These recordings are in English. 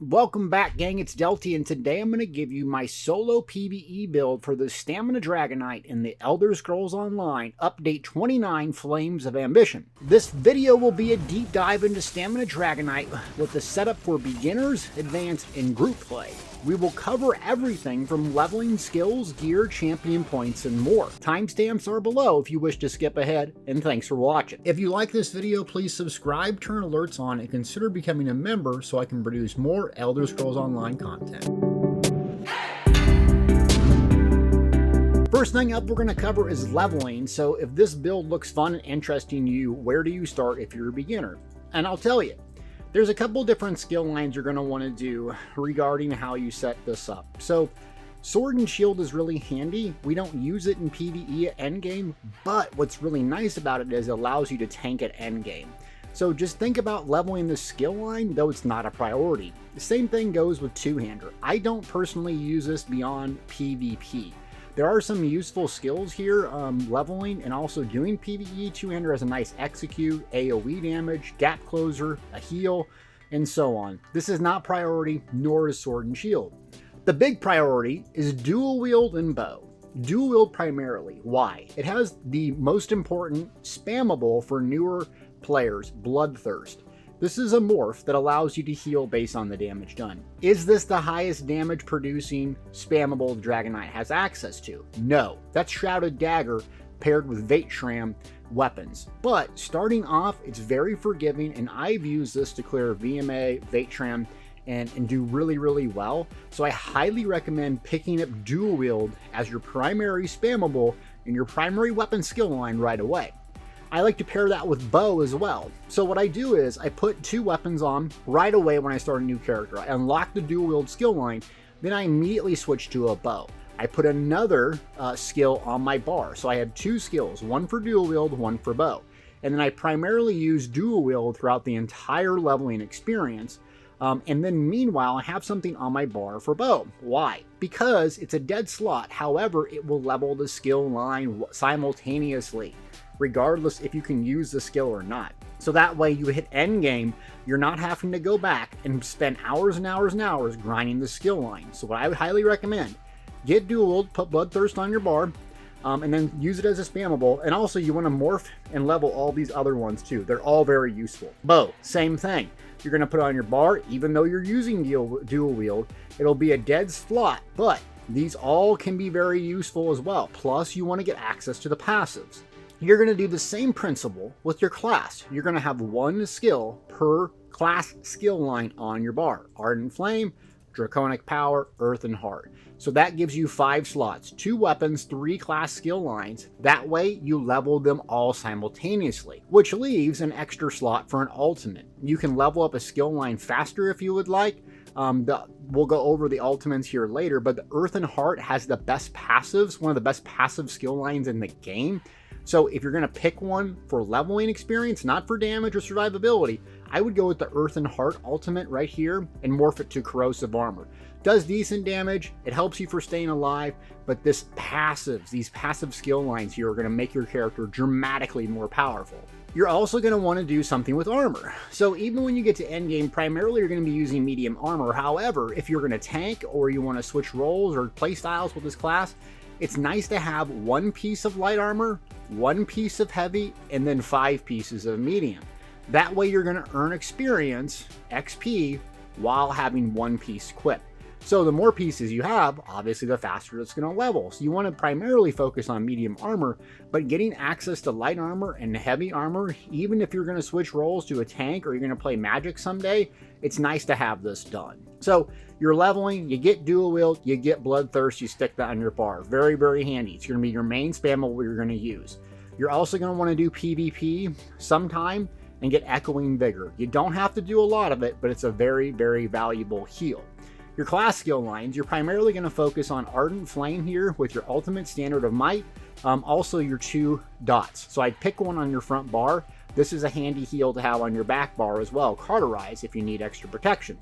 Welcome back, gang. It's Deltia, and today I'm going to give you my solo PvE build for the Stamina Dragonknight in the Elder Scrolls Online Update 29 Flames of Ambition. This video will be a deep dive into Stamina Dragonknight with the setup for beginners, advanced, and group play. We will cover everything from leveling skills, gear, champion points, and more. Timestamps are below if you wish to skip ahead, and thanks for watching. If you like this video, please subscribe, turn alerts on, and consider becoming a member so I can produce more Elder Scrolls Online content. First thing up we're going to cover is leveling, so if this build looks fun and interesting to you, where do you start if you're a beginner? And I'll tell you. There's a couple different skill lines you're going to want to do regarding how you set this up. So Sword and Shield is really handy. We don't use it in PvE at endgame, but what's really nice about it is it allows you to tank at endgame. So just think about leveling the skill line, though it's not a priority. The same thing goes with two-hander. I don't personally use this beyond PvP. There are some useful skills here, leveling and also doing PvE. Two-hander has a nice execute, AoE damage, gap closer, a heal, and so on. This is not priority, nor is Sword and Shield. The big priority is dual wield and bow. Dual wield primarily. Why? It has the most important spammable for newer players, Bloodthirst. This is a morph that allows you to heal based on the damage done. Is this the highest damage producing spammable Dragonknight has access to? No, that's Shrouded Dagger paired with Vaitshram weapons. But starting off, it's very forgiving, and I've used this to clear VMA, Vaitshram, and do really well. So I highly recommend picking up dual wield as your primary spammable and your primary weapon skill line right away. I like to pair that with bow as well. So what I do is I put two weapons on right away when I start a new character. I unlock the dual wield skill line, then I immediately switch to a bow. I put another skill on my bar. So I have two skills, one for dual wield, one for bow. And then I primarily use dual wield throughout the entire leveling experience. And then meanwhile, I have something on my bar for bow. Why? Because it's a dead slot. However, it will level the skill line simultaneously, regardless if you can use the skill or not. So that way you hit endgame, you're not having to go back and spend hours and hours and hours grinding the skill line. So what I would highly recommend, get dual, put Bloodthirst on your bar, and then use it as a spammable. And also you want to morph and level all these other ones too. They're all very useful. Bow, same thing. You're going to put on your bar, even though you're using dual wield, it'll be a dead slot, but these all can be very useful as well. Plus you want to get access to the passives. You're going to do the same principle with your class. You're going to have one skill per class skill line on your bar. Ardent Flame, Draconic Power, Earth, and Heart. So that gives you 5 slots, 2 weapons, 3 class skill lines. That way you level them all simultaneously, which leaves an extra slot for an ultimate. You can level up a skill line faster if you would like. We'll go over the ultimates here later, but the Earth and Heart has the best passives, one of the best passive skill lines in the game. So if you're going to pick one for leveling experience, not for damage or survivability, I would go with the Earth and Heart ultimate right here and morph it to Corrosive Armor. Does decent damage, it helps you for staying alive, but these passive skill lines here are going to make your character dramatically more powerful. You're also going to want to do something with armor. So even when you get to endgame, primarily you're going to be using medium armor. However, if you're going to tank or you want to switch roles or play styles with this class, it's nice to have one piece of light armor, one piece of heavy, and then 5 pieces of medium. That way you're going to earn experience, XP, while having one piece equipped. So the more pieces you have, obviously the faster it's going to level. So you want to primarily focus on medium armor, but getting access to light armor and heavy armor, even if you're going to switch roles to a tank or you're going to play magic someday, it's nice to have this done. So you're leveling, you get dual wield, you get Bloodthirst, you stick that on your bar. Very handy. It's going to be your main spammable you're going to use. You're also going to want to do PvP sometime and get Echoing Vigor. You don't have to do a lot of it, but it's a very valuable heal. Your class skill lines, you're primarily going to focus on Ardent Flame here with your ultimate Standard of Might, also your 2 dots. So I'd pick one on your front bar. This is a handy heal to have on your back bar as well, Cauterize if you need extra protection.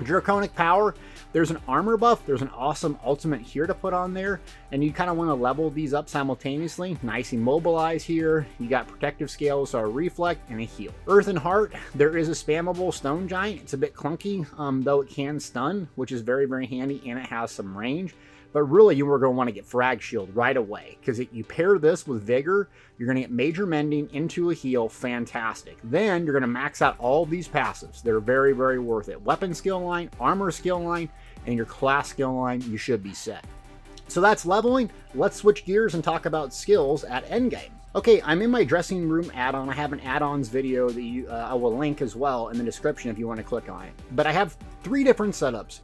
Draconic Power, there's an armor buff, there's an awesome ultimate here to put on there, and you kind of want to level these up simultaneously. Nice Immobilize here, you got Protective Scales, so a Reflect, and a Heal. Earth and Heart, there is a spammable Stone Giant. It's a bit clunky, though it can stun, which is very, very handy, and it has some range. But really, you are going to want to get Frag Shield right away, because you pair this with Vigor, you're going to get Major Mending into a heal, fantastic. Then you're going to max out all these passives. They're very, very worth it. Weapon skill line, armor skill line, and your class skill line, you should be set. So that's leveling. Let's switch gears and talk about skills at endgame. Okay, I'm in my dressing room add-on. I have an add-ons video that I will link as well in the description if you want to click on it. But I have three different setups,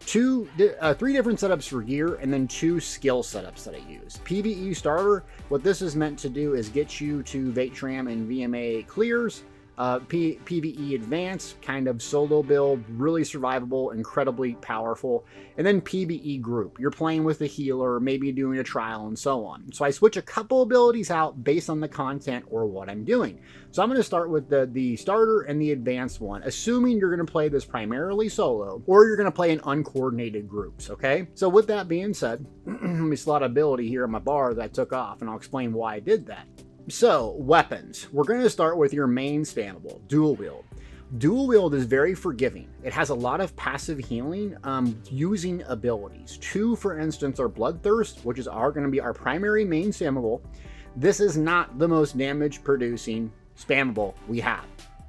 three different setups for gear, and then 2 skill setups that I use. PvE starter, what this is meant to do is get you to Vatram and VMA clears. PvE advanced, kind of solo build, really survivable, incredibly powerful. And then PvE group, you're playing with a healer, maybe doing a trial, and so on. So I switch a couple abilities out based on the content or what I'm doing. So I'm going to start with the starter and the advanced one, assuming you're going to play this primarily solo, or you're going to play in uncoordinated groups, okay? So with that being said, let me slot ability here on my bar that I took off, and I'll explain why I did that. So, weapons. We're going to start with your main spammable, Dual Wield. Dual Wield is very forgiving. It has a lot of passive healing using abilities. 2, for instance, are Bloodthirst, which is going to be our primary main spammable. This is not the most damage producing spammable we have.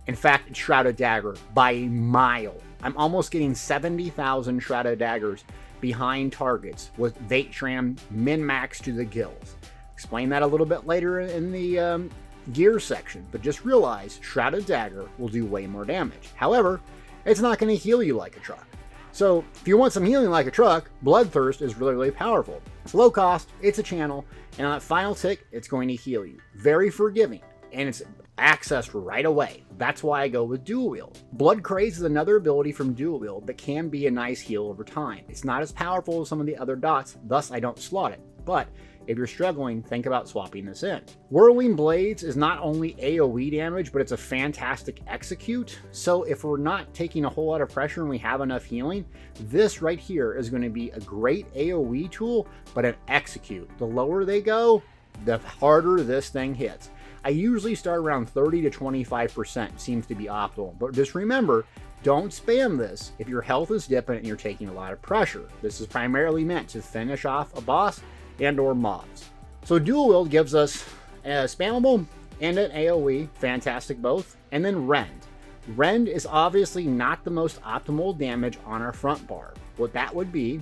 In fact, it's Shrouded Dagger by a mile. I'm almost getting 70,000 Shrouded Daggers behind targets with Vatram min-max to the gills. Explain that a little bit later in the gear section, but just realize Shrouded Dagger will do way more damage. However, it's not going to heal you like a truck. So if you want some healing like a truck, Bloodthirst is really, really powerful. It's low cost, it's a channel, and on that final tick, it's going to heal you. Very forgiving, and it's accessed right away. That's why I go with Dual Wield. Blood Craze is another ability from Dual Wield that can be a nice heal over time. It's not as powerful as some of the other dots, thus I don't slot it. But if you're struggling, think about swapping this in. Whirling Blades is not only AoE damage, but it's a fantastic execute. So if we're not taking a whole lot of pressure and we have enough healing, this right here is going to be a great AoE tool, but an execute. The lower they go, the harder this thing hits. I usually start around 30 to 25% seems to be optimal, but just remember, don't spam this if your health is dipping and you're taking a lot of pressure. This is primarily meant to finish off a boss and or mobs. So Dual Wield gives us a spammable and an AoE, fantastic both, and then Rend. Rend is obviously not the most optimal damage on our front bar. What that would be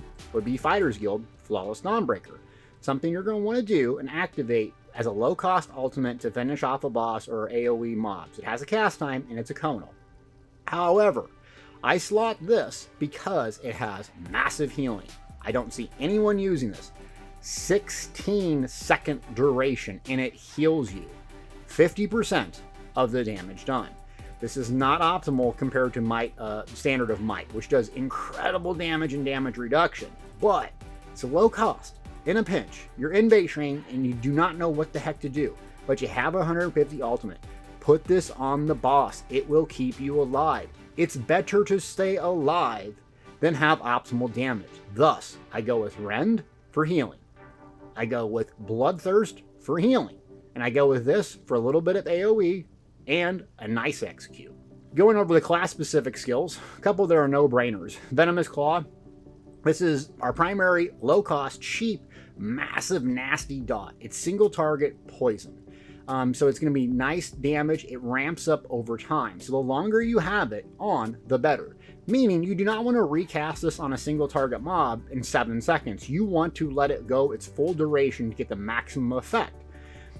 Fighter's Guild Flawless Dawnbreaker. Something you're going to want to do and activate as a low cost ultimate to finish off a boss or AoE mobs. It has a cast time and it's a conal. However, I slot this because it has massive healing. I don't see anyone using this. 16-second duration, and it heals you 50% of the damage done. This is not optimal compared to Might, Standard of Might, which does incredible damage and damage reduction, but it's a low cost. In a pinch, you're in Vatram and you do not know what the heck to do, but you have 150 ultimate. Put this on the boss. It will keep you alive. It's better to stay alive than have optimal damage. Thus, I go with Rend for healing. I go with Bloodthirst for healing. And I go with this for a little bit of AoE and a nice execute. Going over the class-specific skills, a couple that are no-brainers. Venomous Claw. This is our primary, low-cost, cheap, massive, nasty dot. It's single-target poison. So it's going to be nice damage. It ramps up over time. So the longer you have it on, the better. Meaning you do not want to recast this on a single target mob in 7 seconds. You want to let it go its full duration to get the maximum effect.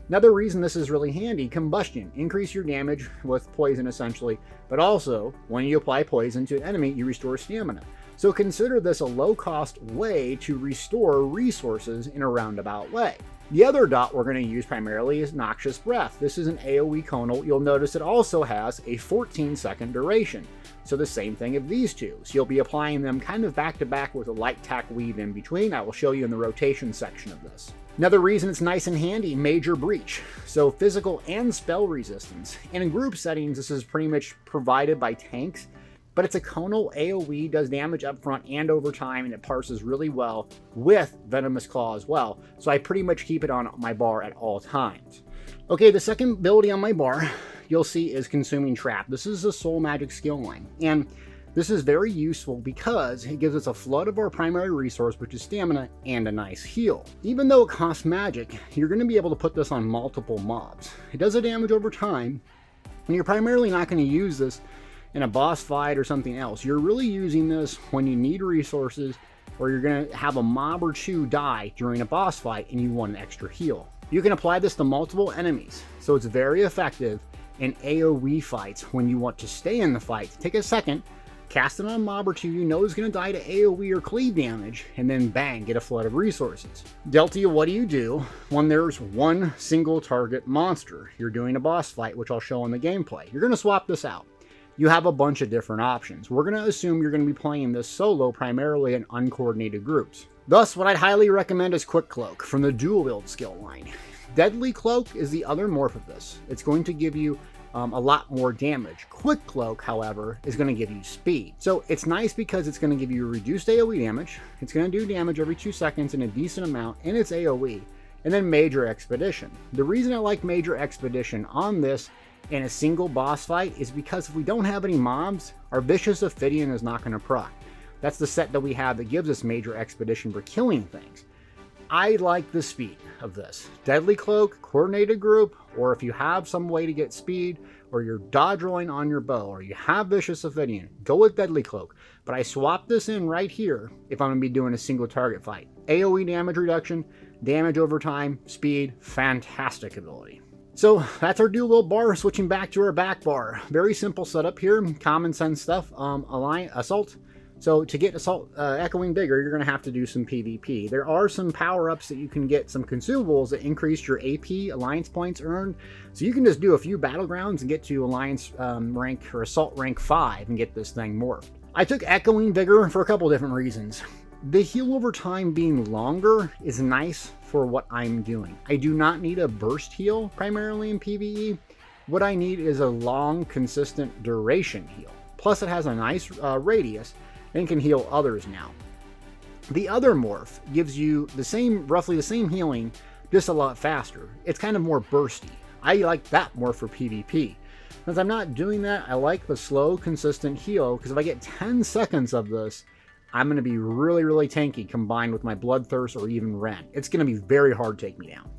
Another reason this is really handy, combustion. Increase your damage with poison essentially, but also when you apply poison to an enemy, you restore stamina. So consider this a low-cost way to restore resources in a roundabout way. The other dot we're going to use primarily is Noxious Breath. This is an AoE conal. You'll notice it also has a 14-second duration. So the same thing of these two. So you'll be applying them kind of back to back with a light tack weave in between. I will show you in the rotation section of this. Another reason it's nice and handy, Major Breach. So physical and spell resistance. And in group settings, this is pretty much provided by tanks. but it's a conal AoE, does damage up front and over time, and it parses really well with Venomous Claw as well. So I pretty much keep it on my bar at all times. Okay, the second ability on my bar you'll see is Consuming Trap. This is a soul magic skill line, and this is very useful because it gives us a flood of our primary resource, which is stamina, and a nice heal. Even though it costs magic, you're going to be able to put this on multiple mobs. It does a damage over time, and you're primarily not going to use this in a boss fight or something else. You're really using this when you need resources, or you're going to have a mob or two die during a boss fight and you want an extra heal. You can apply this to multiple enemies, so it's very effective in AoE fights when you want to stay in the fight. Take a second, cast it on a mob or two you know is going to die to AoE or cleave damage, and then bang, get a flood of resources. Deltia, what do you do when there's one single target monster? You're doing a boss fight, which I'll show in the gameplay. You're going to swap this out. You have a bunch of different options. We're going to assume you're going to be playing this solo primarily in uncoordinated groups. Thus, what I'd highly recommend is Quick Cloak from the dual wield skill line. Deadly Cloak is the other morph of this. It's going to give you a lot more damage. Quick Cloak, however, is going to give you speed. So it's nice because it's going to give you reduced AoE damage. It's going to do damage every 2 seconds in a decent amount, and it's AoE. And then Major Expedition. The reason I like Major Expedition on this in a single boss fight is because if we don't have any mobs, our Vicious Ophidian is not going to proc. That's the set that we have that gives us Major Expedition for killing things. I like the speed of this. Deadly Cloak, coordinated group, or if you have some way to get speed, or you're dodge rolling on your bow, or you have Vicious Ophidian, go with Deadly Cloak. But I swap this in right here if I'm going to be doing a single target fight. AoE damage reduction, damage over time, speed, fantastic ability. So that's our dual wield bar. Switching back to our back bar. Very simple setup here, common sense stuff. Assault. So to get Assault Echoing Vigor, you're going to have to do some PvP. There are some power-ups that you can get, some consumables that increase your AP, Alliance points earned. So you can just do a few battlegrounds and get to Alliance rank or Assault rank 5 and get this thing morphed. I took Echoing Vigor for a couple different reasons. The heal over time being longer is nice for what I'm doing. I do not need a burst heal primarily in PvE. What I need is a long, consistent duration heal. Plus it has a nice radius and can heal others now. The other morph gives you roughly the same healing, just a lot faster. It's kind of more bursty. I like that morph for PvP. Since I'm not doing that, I like the slow, consistent heal, because if I get 10 seconds of this, I'm going to be really, really tanky combined with my Bloodthirst or even Ren. It's going to be very hard to take me down.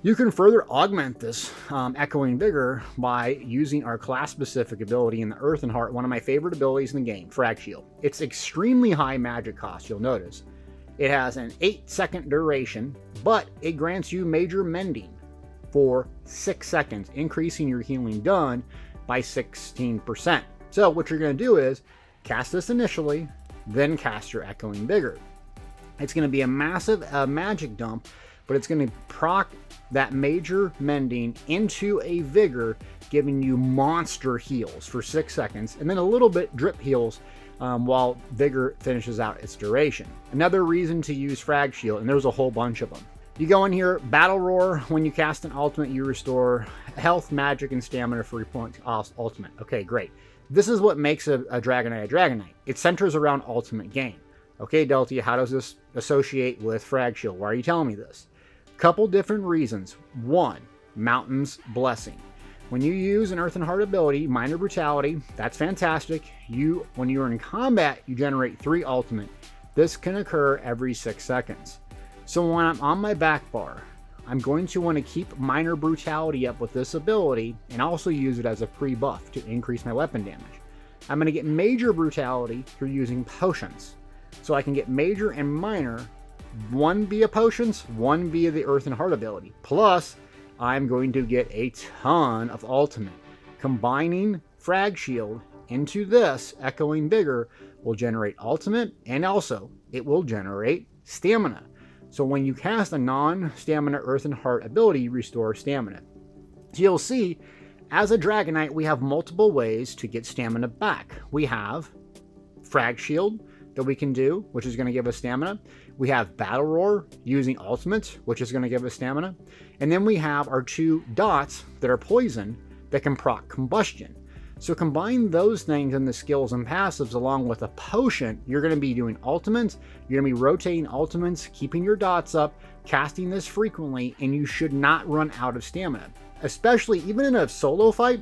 You can further augment this Echoing Vigor by using our class-specific ability in the Earthen Heart, one of my favorite abilities in the game, Frag Shield. It's extremely high magic cost, you'll notice. It has an 8-second duration, but it grants you Major Mending for 6 seconds, increasing your healing done by 16%. So what you're going to do is cast this initially, then cast your Echoing Vigor. It's going to be a massive magic dump, but it's going to proc that Major Mending into a Vigor, giving you monster heals for 6 seconds, and then a little bit drip heals while Vigor finishes out its duration. Another reason to use Frag Shield, and there's a whole bunch of them. You go in here, Battle Roar. When you cast an ultimate, you restore health, magic, and stamina for your point ultimate. Okay, great. This is what makes a Dragonknight a Dragonknight. It centers around ultimate game. Okay, Deltia, how does this associate with Frag Shield? Why are you telling me this? Couple different reasons. One, Mountain's Blessing. When you use an Earthen Heart ability, Minor Brutality, that's fantastic. When you're in combat, you generate 3 ultimate. This can occur every 6 seconds. So when I'm on my back bar, I'm going to want to keep Minor Brutality up with this ability and also use it as a pre-buff to increase my weapon damage. I'm going to get Major Brutality through using potions. So I can get Major and Minor, one via potions, one via the Earthen Heart ability. Plus, I'm going to get a ton of ultimate. Combining Frag Shield into this Echoing Vigor will generate ultimate, and also it will generate stamina. So when you cast a non-stamina Earthen Heart ability, you restore stamina. So you'll see, as a Dragonknight, we have multiple ways to get stamina back. We have Frag Shield that we can do, which is going to give us stamina. We have Battle Roar using ultimates, which is going to give us stamina. And then we have our 2 dots that are poison that can proc combustion. So combine those things in the skills and passives along with a potion. You're going to be doing ultimates, you're going to be rotating ultimates, keeping your dots up, casting this frequently, and you should not run out of stamina. Especially even in a solo fight,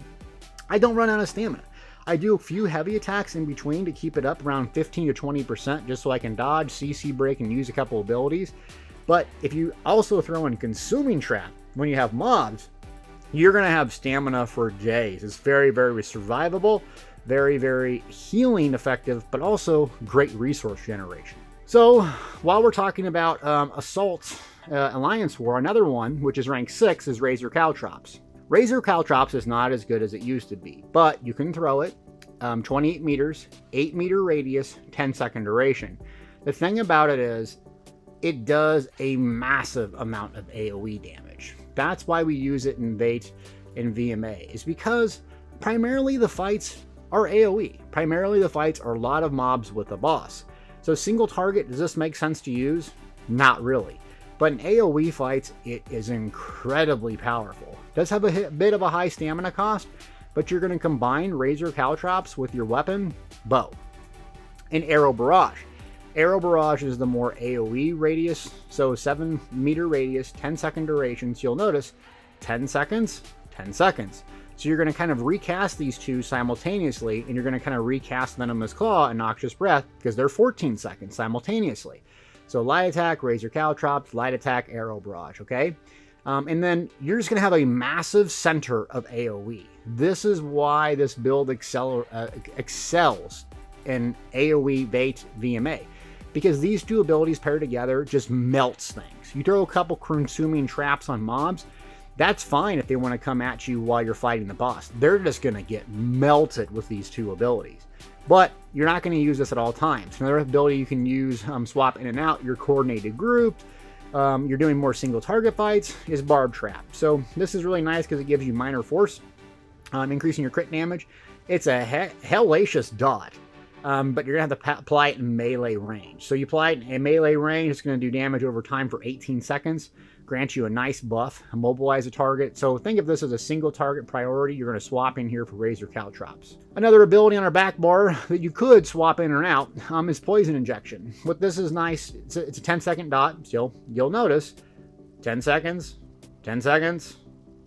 I don't run out of stamina. I do a few heavy attacks in between to keep it up around 15 to 20% just so I can dodge, CC break, and use a couple abilities. But if you also throw in Consuming Trap when you have mobs, you're going to have stamina for days. It's very, very survivable, very, very healing effective, but also great resource generation. So while we're talking about Assault Alliance War, another one, which is rank 6, is Razor Caltrops. Razor Caltrops is not as good as it used to be, but you can throw it 28 meters, 8 meter radius, 10-second duration. The thing about it is it does a massive amount of AoE damage. That's why we use it in Vate and VMA, is because primarily the fights are AoE. Primarily the fights are a lot of mobs with a boss. So single target, does this make sense to use? Not really. But in AoE fights, it is incredibly powerful. It does have a bit of a high stamina cost, but you're going to combine Razor Caltrops with your weapon, bow, and Arrow Barrage. Arrow Barrage is the more AoE radius, so 7 meter radius, 10-second durations. You'll notice 10 seconds, 10 seconds. So you're going to kind of recast these two simultaneously, and you're going to kind of recast Venomous Claw and Noxious Breath because they're 14 seconds simultaneously. So light attack, Razor Caltrops, light attack, Arrow Barrage, okay? And then you're just going to have a massive center of AoE. This is why this build excels in AoE Vate VMA. Because these two abilities paired together just melts things. You throw a couple consuming traps on mobs, that's fine if they want to come at you while you're fighting the boss. They're just going to get melted with these two abilities. But you're not going to use this at all times. Another ability you can use, swap in and out, your coordinated group, you're doing more single target fights, is Barb Trap. So this is really nice because it gives you minor force, increasing your crit damage. It's a hellacious dot. But you're going to have to apply it in melee range. So you apply it in melee range, it's going to do damage over time for 18 seconds, grant you a nice buff, immobilize a target. So think of this as a single target priority. You're going to swap in here for Razor Caltrops. Another ability on our back bar that you could swap in or out is Poison Injection. What this is nice, it's a 10-second dot, so you'll notice 10 seconds, 10 seconds,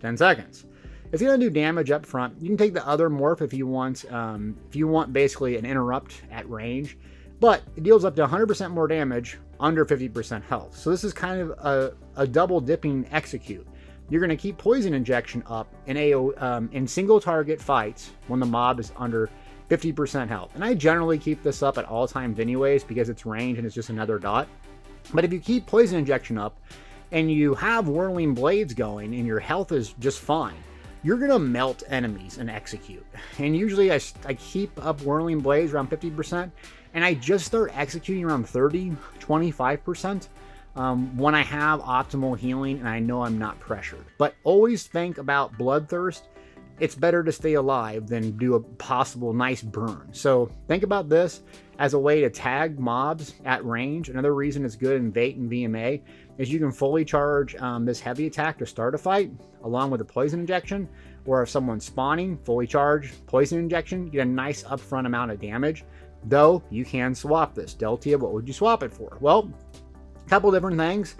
10 seconds. It's going to do damage up front. You can take the other morph if you want basically an interrupt at range, but it deals up to 100% more damage under 50% health. So this is kind of a double dipping execute. You're going to keep Poison Injection up in single target fights when the mob is under 50% health. And I generally keep this up at all times anyways because it's range and it's just another dot. But if you keep Poison Injection up and you have Whirling Blades going and your health is just fine, you're going to melt enemies and execute. And usually I keep up Whirling Blades around 50%, and I just start executing around 30, 25% when I have optimal healing and I know I'm not pressured. But always think about Bloodthirst. It's better to stay alive than do a possible nice burn. So think about this as a way to tag mobs at range. Another reason it's good in Vate and VMA is you can fully charge this heavy attack to start a fight along with a Poison Injection, or if someone's spawning, fully charge Poison Injection, you get a nice upfront amount of damage. Though you can swap this. Deltia, what would you swap it for? Well, a couple different things.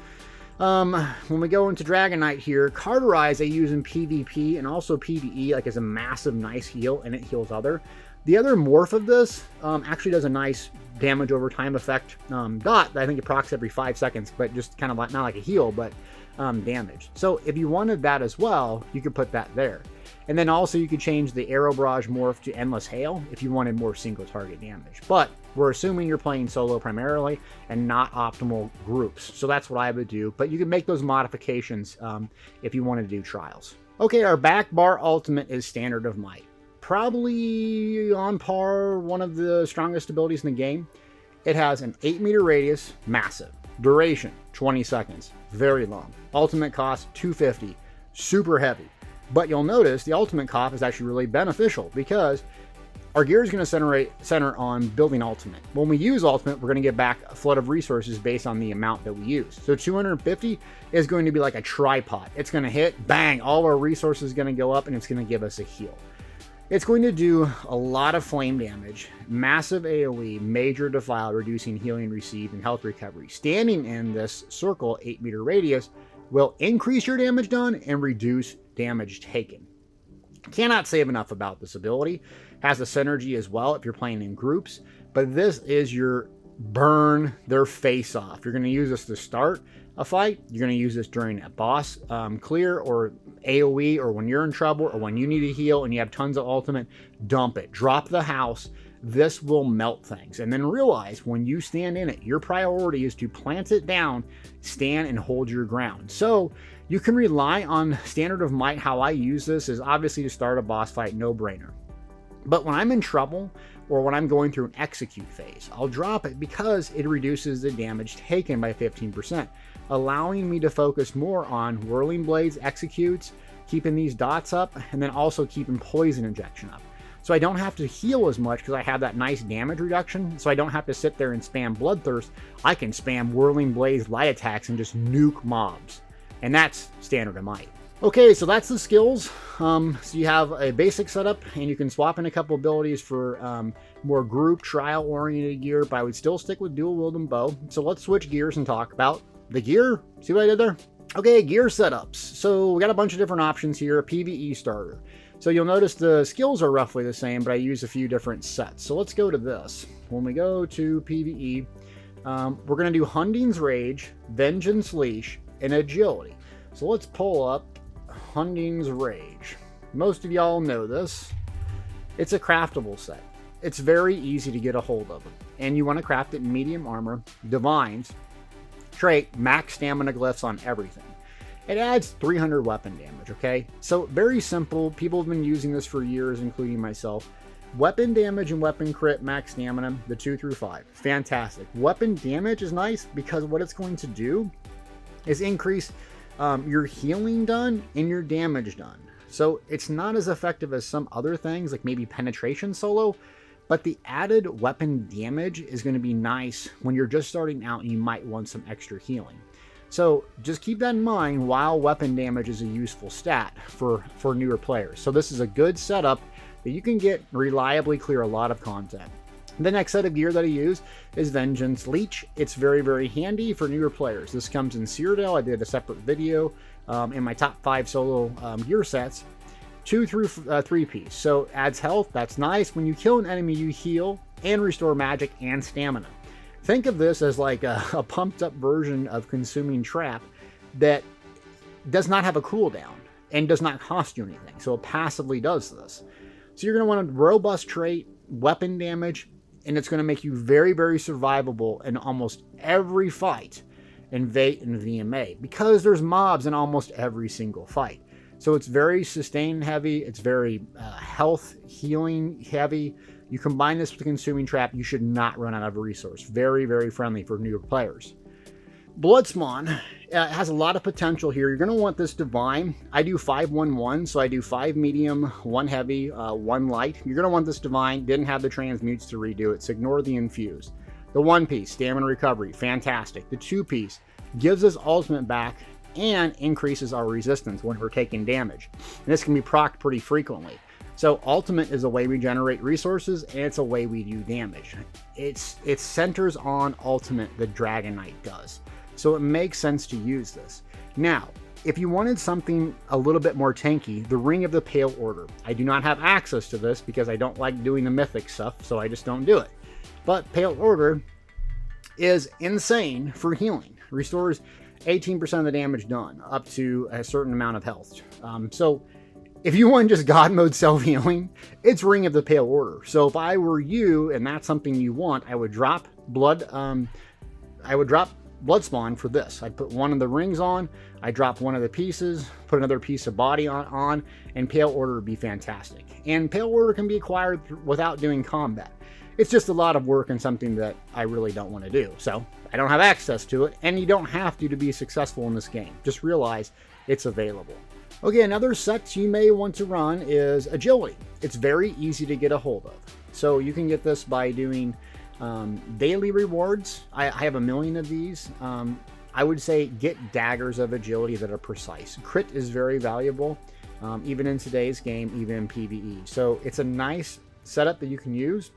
When we go into Dragonknight here, Carterize I use in PvP and also PvE, like as a massive nice heal, and it heals other. The other morph of this actually does a nice damage over time effect dot that I think it procs every 5 seconds, but just kind of like, not like a heal, but damage. So if you wanted that as well, you could put that there. And then also you could change the Arrow Barrage morph to Endless Hail if you wanted more single target damage. But we're assuming you're playing solo primarily and not optimal groups. So that's what I would do. But you can make those modifications if you wanted to do trials. Okay, our back bar ultimate is Standard of Might. Probably on par, one of the strongest abilities in the game. It has an 8 meter radius, massive. Duration, 20 seconds, very long. Ultimate cost, 250, super heavy. But you'll notice the ultimate cost is actually really beneficial because our gear is going to center on building ultimate. When we use ultimate, we're going to get back a flood of resources based on the amount that we use. So 250 is going to be like a tripod. It's going to hit, bang, all our resources are going to go up and it's going to give us a heal. It's going to do a lot of flame damage, massive AoE, major defile, reducing healing received and health recovery. Standing in this circle, 8-meter radius, will increase your damage done and reduce damage taken. Cannot say enough about this ability. Has a synergy as well if you're playing in groups, but this is your burn their face off. You're going to use this to start a fight. You're going to use this during a boss clear or AoE, or when you're in trouble, or when you need to heal and you have tons of ultimate. Dump it. Drop the house. This will melt things. And then realize when you stand in it, your priority is to plant it down, stand and hold your ground. So you can rely on Standard of Might. How I use this is obviously to start a boss fight, no brainer. But when I'm in trouble, or when I'm going through an execute phase, I'll drop it because it reduces the damage taken by 15%, allowing me to focus more on Whirling Blades, executes, keeping these dots up, and then also keeping poison injection up. So I don't have to heal as much because I have that nice damage reduction, so I don't have to sit there and spam Bloodthirst. I can spam Whirling Blades, light attacks, and just nuke mobs. And that's Standard of Might. Okay, so that's the skills. So you have a basic setup, and you can swap in a couple abilities for more group, trial-oriented gear, but I would still stick with dual wield and bow. So let's switch gears and talk about the gear. See what I did there? Okay, gear setups. So we got a bunch of different options here. A PvE starter. So you'll notice the skills are roughly the same, but I use a few different sets. So let's go to this. When we go to PvE, we're going to do Hunding's Rage, Vengeance Leash, and Agility. So let's pull up Hunding's Rage. Most of y'all know this. It's a craftable set. It's very easy to get a hold of, and you want to craft it in medium armor, divines, trait, max stamina glyphs on everything. It adds 300 weapon damage, okay? So very simple. People have been using this for years, including myself. Weapon damage and weapon crit, max stamina, the 2 through 5. Fantastic. Weapon damage is nice because what it's going to do is increase your healing done and your damage done. So it's not as effective as some other things, like maybe penetration solo, but the added weapon damage is going to be nice when you're just starting out and you might want some extra healing. So just keep that in mind while weapon damage is a useful stat for newer players. So this is a good setup that you can get reliably clear a lot of content. The next set of gear that I use is Vengeance Leech. It's very, very handy for newer players. This comes in Cyrodiil. I did a separate video in my top 5 solo gear sets. 2 through 3 piece. So adds health. That's nice. When you kill an enemy, you heal and restore magic and stamina. Think of this as like a pumped up version of Consuming Trap that does not have a cooldown and does not cost you anything. So it passively does this. So you're going to want a robust trait, weapon damage, and it's going to make you very, very survivable in almost every fight in Vate and VMA because there's mobs in almost every single fight. So it's very sustain heavy. It's very health healing heavy. You combine this with the Consuming Trap, you should not run out of a resource. Very, very friendly for newer players. Bloodspawn has a lot of potential here. You're going to want this Divine. I do 5-1-1, so I do 5 medium, 1 heavy, 1 light. You're going to want this Divine. Didn't have the transmutes to redo it, so ignore the infuse. The 1 piece, stamina recovery, fantastic. The 2 piece gives us ultimate back and increases our resistance when we're taking damage. And this can be procced pretty frequently. So ultimate is a way we generate resources, and it's a way we do damage. It centers on ultimate that Dragonknight does. So it makes sense to use this. Now, if you wanted something a little bit more tanky, the Ring of the Pale Order. I do not have access to this because I don't like doing the mythic stuff, so I just don't do it. But Pale Order is insane for healing. Restores 18% of the damage done, up to a certain amount of health. So if you want just God mode self-healing, it's Ring of the Pale Order. So if I were you and that's something you want, I would drop Bloodspawn for this. I'd put one of the rings on, I drop one of the pieces, put another piece of body on, and Pale Order would be fantastic. And Pale Order can be acquired without doing combat. It's just a lot of work and something that I really don't want to do. So I don't have access to it, and you don't have to be successful in this game. Just realize it's available. Okay, another set you may want to run is Agility. It's very easy to get a hold of. So you can get this by doing daily rewards. I have a million of these. I would say get daggers of agility that are precise. Crit is very valuable. even in today's game, even in PvE. So it's a nice setup that you can use.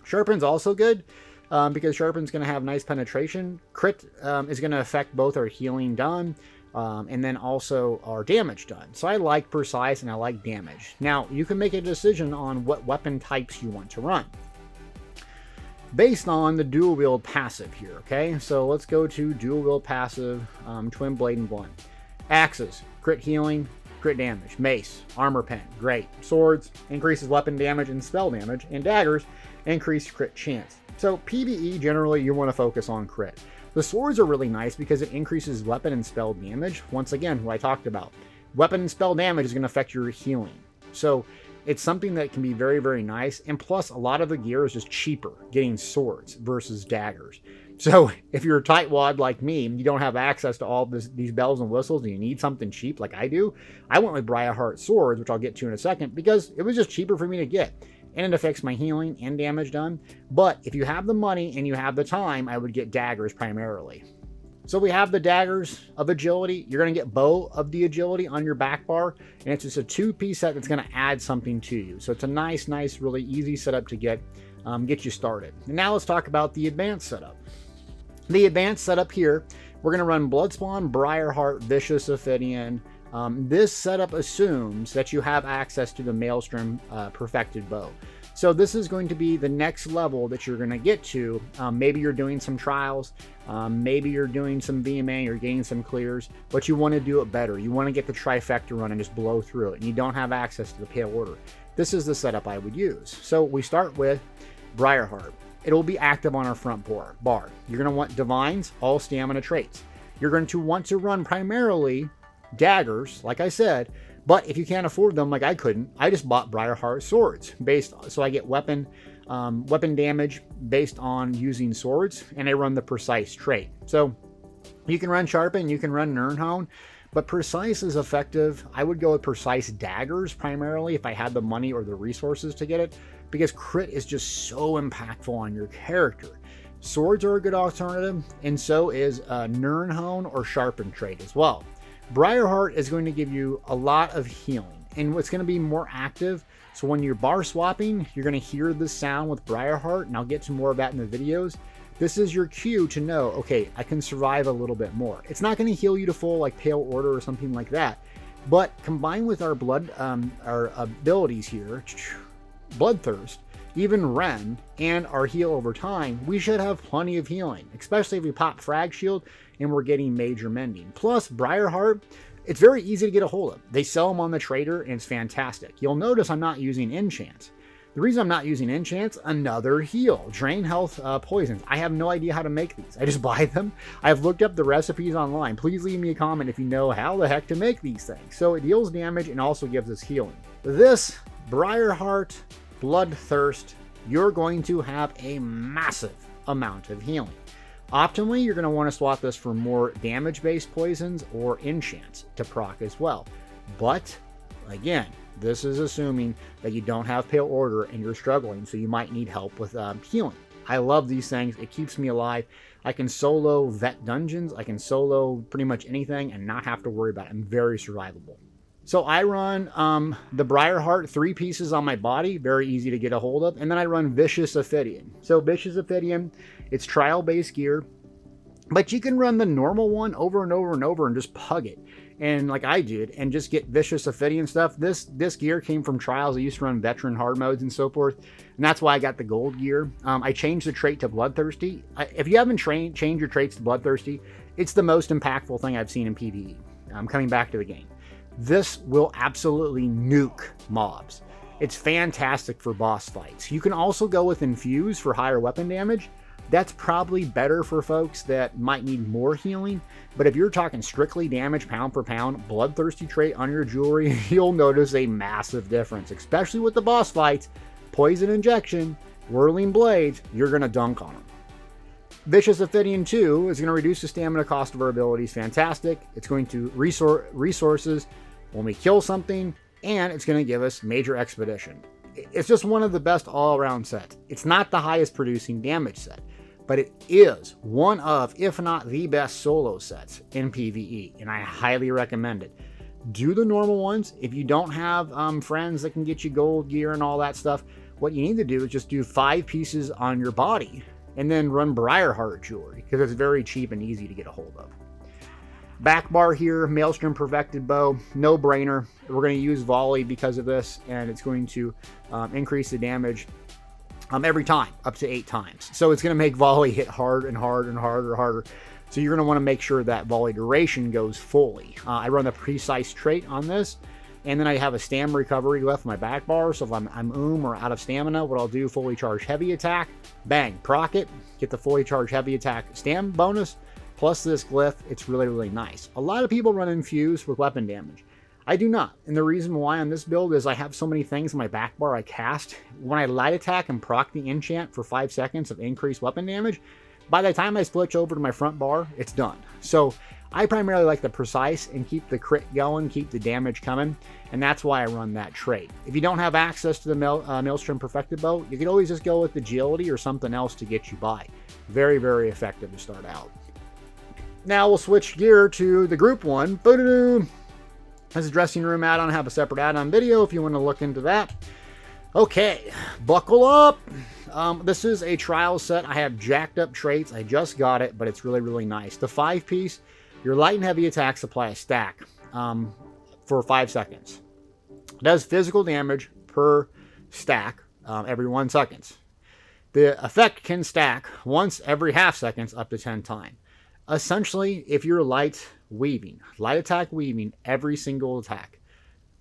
Sharpen's also good because Sharpen's going to have nice penetration. Crit is going to affect both our healing done and then also our damage done. So I like precise and I like damage. Now, you can make a decision on what weapon types you want to run based on the dual wield passive here, okay? So let's go to dual wield passive, twin blade and blunt. Axes, crit healing, crit damage. Mace, armor pen, great. Swords, increases weapon damage and spell damage. And daggers, increase crit chance. So PvE, generally, you want to focus on crit. The swords are really nice because it increases weapon and spell damage. Once again, what I talked about. Weapon and spell damage is going to affect your healing. So it's something that can be very, very nice. And plus, a lot of the gear is just cheaper getting swords versus daggers. So if you're a tightwad like me, and you don't have access to all these bells and whistles, and you need something cheap like I do, I went with Briarheart swords, which I'll get to in a second, because it was just cheaper for me to get. And it affects my healing and damage done. But if you have the money and you have the time, I would get daggers primarily. So we have the daggers of agility. You're going to get bow of the agility on your back bar. And it's just a 2-piece set that's going to add something to you. So it's a nice, really easy setup to get you started. And now let's talk about the advanced setup. The advanced setup here, we're going to run Bloodspawn, Briarheart, Vicious Ophidian. This setup assumes that you have access to the Maelstrom Perfected Bow. So this is going to be the next level that you're going to get to. Maybe you're doing some trials, maybe you're doing some VMA, you're getting some clears, but you want to do it better. You want to get the trifecta run and just blow through it, and you don't have access to the Pale Order. This is the setup I would use. So we start with Briarheart. It'll be active on our front bar. You're going to want Divines, all stamina traits. You're going to want to run primarily daggers, like I said, but if you can't afford them, like I couldn't, I just bought Briarheart swords so I get weapon damage based on using swords, and I run the precise trait. So you can run Sharpen, you can run Nirnhone, but precise is effective. I would go with precise daggers primarily if I had the money or the resources to get it, because crit is just so impactful on your character. Swords are a good alternative, and so is Nirnhone or Sharpen trait as well. Briarheart is going to give you a lot of healing, and what's going to be more active. So when you're bar swapping, you're going to hear this sound with Briarheart, and I'll get to more of that in the videos. This is your cue to know, okay, I can survive a little bit more. It's not going to heal you to full like Pale Order or something like that, but combined with our our abilities here, Bloodthirst, even Ren, and our heal over time, we should have plenty of healing, especially if we pop Frag Shield and we're getting major mending. Plus, Briarheart, it's very easy to get a hold of. They sell them on the trader, and it's fantastic. You'll notice I'm not using enchants. The reason I'm not using enchants, another heal. Drain health poisons. I have no idea how to make these. I just buy them. I've looked up the recipes online. Please leave me a comment if you know how the heck to make these things. So it deals damage and also gives us healing. This Briarheart Bloodthirst, you're going to have a massive amount of healing. Optimally, you're going to want to swap this for more damage-based poisons or enchants to proc as well. But, again, this is assuming that you don't have Pale Order and you're struggling, so you might need help with healing. I love these things. It keeps me alive. I can solo vet dungeons. I can solo pretty much anything and not have to worry about it. I'm very survivable. So I run the Briarheart 3 pieces on my body, very easy to get a hold of, and then I run Vicious Ophidian. So Vicious Ophidian, it's trial-based gear, but you can run the normal one over and over and over and just pug it, and like I did, and just get Vicious Ophidian stuff. This gear came from trials. I used to run veteran hard modes and so forth, and that's why I got the gold gear. I changed the trait to Bloodthirsty. If you haven't changed your traits to Bloodthirsty, it's the most impactful thing I've seen in PvE. I'm coming back to the game. This will absolutely nuke mobs. It's fantastic for boss fights. You can also go with Infuse for higher weapon damage. That's probably better for folks that might need more healing. But if you're talking strictly damage pound for pound, Bloodthirsty trait on your jewelry, you'll notice a massive difference, especially with the boss fights. Poison injection, whirling blades, you're going to dunk on them. Vicious Ophidian 2 is going to reduce the stamina cost of our abilities. Fantastic. It's going to resources when we kill something, and it's going to give us major expedition. It's just one of the best all-around sets. It's not the highest producing damage set, but it is one of, if not the best solo sets in PvE, and I highly recommend it. do the normal ones. If you don't have friends that can get you gold gear and all that stuff, what you need to do is just do 5 pieces on your body and then run Briarheart jewelry, because it's very cheap and easy to get a hold of. Back bar here, Maelstrom Perfected Bow, no brainer. We're going to use volley because of this, and it's going to increase the damage every time, up to 8 times. So it's going to make volley hit hard and hard and harder. So you're going to want to make sure that volley duration goes fully. I run the precise trait on this, and then I have a stam recovery left in my back bar. So if I'm or out of stamina, what I'll do, fully charge heavy attack, bang, proc it, get the fully charged heavy attack stam bonus, plus this glyph. It's really, really nice. A lot of people run infused with weapon damage. I do not. And the reason why on this build is I have so many things in my back bar I cast. When I light attack and proc the enchant for 5 seconds of increased weapon damage, by the time I switch over to my front bar, it's done. So I primarily like the precise and keep the crit going, keep the damage coming, and that's why I run that trait. If you don't have access to the Maelstrom Perfected Bow, you can always just go with agility or something else to get you by. Very, very effective to start out. Now we'll switch gear to the group one. Boom! This is dressing room add-on. I have a separate add-on video if you want to look into that. Okay, buckle up. This is a trial set. I have jacked up traits. I just got it, but it's really, really nice. The 5-piece, your light and heavy attacks apply a stack for 5 seconds. It does physical damage per stack every 1 second. The effect can stack once every half seconds up to 10 times. Essentially, if you're light attack weaving every single attack,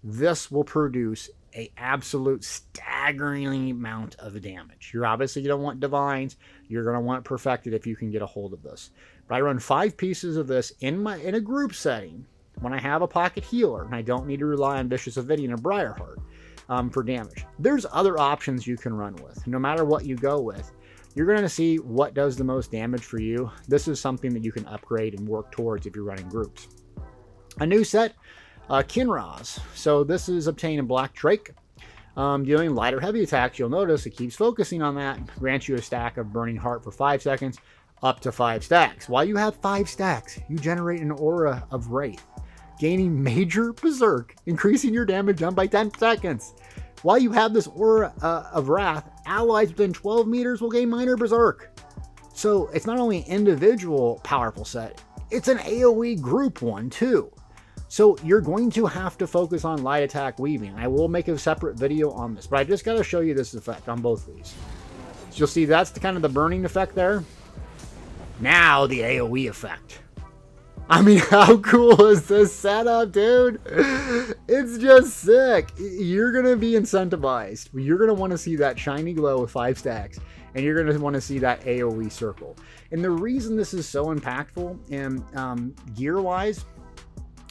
this will produce an absolute staggering amount of damage. You don't want divines. You're going to want perfected if you can get a hold of this. But I run 5 pieces of this in a group setting when I have a pocket healer and I don't need to rely on Vicious Avidian and Briarheart for damage. There's other options you can run with. No matter what you go with, you're going to see what does the most damage for you. This is something that you can upgrade and work towards if you're running groups. A new set, Kinraz. So this is obtained in Black Drake. Dealing lighter heavy attacks, you'll notice it keeps focusing on that. Grants you a stack of Burning Heart for 5 seconds, up to 5 stacks. While you have 5 stacks, you generate an aura of Wraith, gaining major berserk, increasing your damage done by 10 seconds. While you have this aura of wrath, allies within 12 meters will gain minor berserk. So it's not only an individual powerful set, it's an AoE group one too. So you're going to have to focus on light attack weaving. I will make a separate video on this, but I just got to show you this effect on both of these. So you'll see that's kind of the burning effect there. Now the AoE effect. I mean, how cool is this setup, dude? It's just sick. You're going to be incentivized. You're going to want to see that shiny glow with 5 stacks, and you're going to want to see that AoE circle. And the reason this is so impactful and gear-wise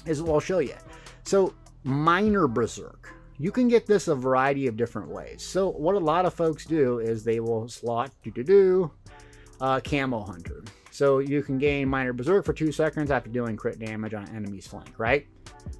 is, well, I'll show you. So, minor berserk. You can get this a variety of different ways. So, what a lot of folks do is they will slot Camo Hunter. So you can gain minor berserk for 2 seconds after doing crit damage on an enemy's flank, right?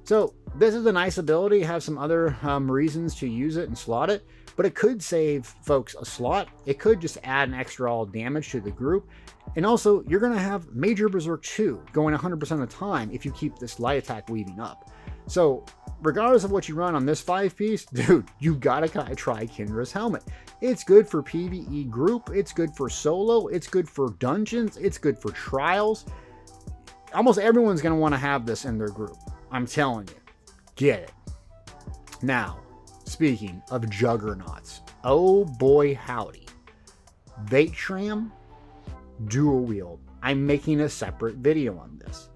So this is a nice ability. Have some other reasons to use it and slot it, but it could save folks a slot. It could just add an extra all damage to the group. And also, you're going to have major berserk too, going 100% of the time if you keep this light attack weaving up. So regardless of what you run on this 5-piece, dude, you gotta try Kinra's helmet. It's good for PvE group, it's good for solo, it's good for dungeons, it's good for trials. Almost everyone's gonna want to have this in their group. I'm telling you, get it. Now, speaking of juggernauts, oh boy howdy. Vaitram dual wield. I'm making a separate video on this.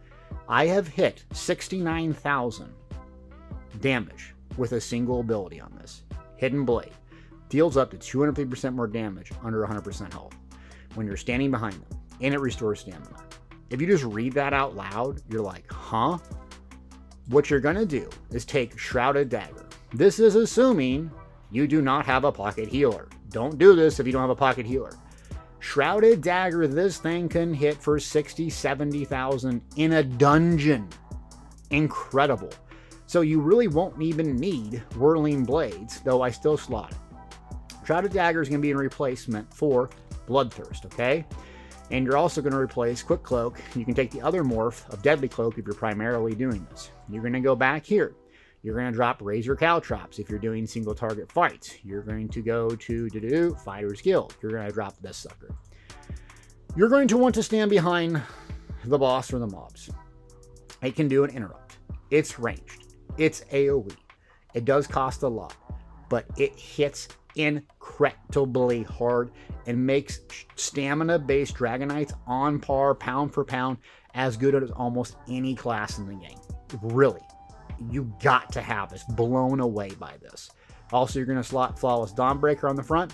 I have hit 69,000 damage with a single ability on this. Hidden Blade. Deals up to 250% more damage under 100% health when you're standing behind them, and it restores stamina. If you just read that out loud, you're like, huh? What you're going to do is take Shrouded Dagger. This is assuming you do not have a pocket healer. Don't do this if you don't have a pocket healer. Shrouded Dagger, this thing can hit for 60, 70,000 in a dungeon. Incredible. So you really won't even need Whirling Blades, though I still slot it. Shrouded Dagger is going to be in replacement for Bloodthirst, okay? And you're also going to replace Quick Cloak. You can take the other morph of Deadly Cloak if you're primarily doing this. You're going to go back here. You're going to drop Razor Caltrops if you're doing single target fights. You're going to go to Fighter's Guild. You're going to drop this sucker. You're going to want to stand behind the boss or the mobs. It can do an interrupt. It's ranged. It's AoE. It does cost a lot, but it hits incredibly hard and makes stamina-based Dragonites on par, pound for pound, as good as almost any class in the game. Really. You got to have this. Blown away by this. Also, you're going to slot Flawless Dawnbreaker on the front,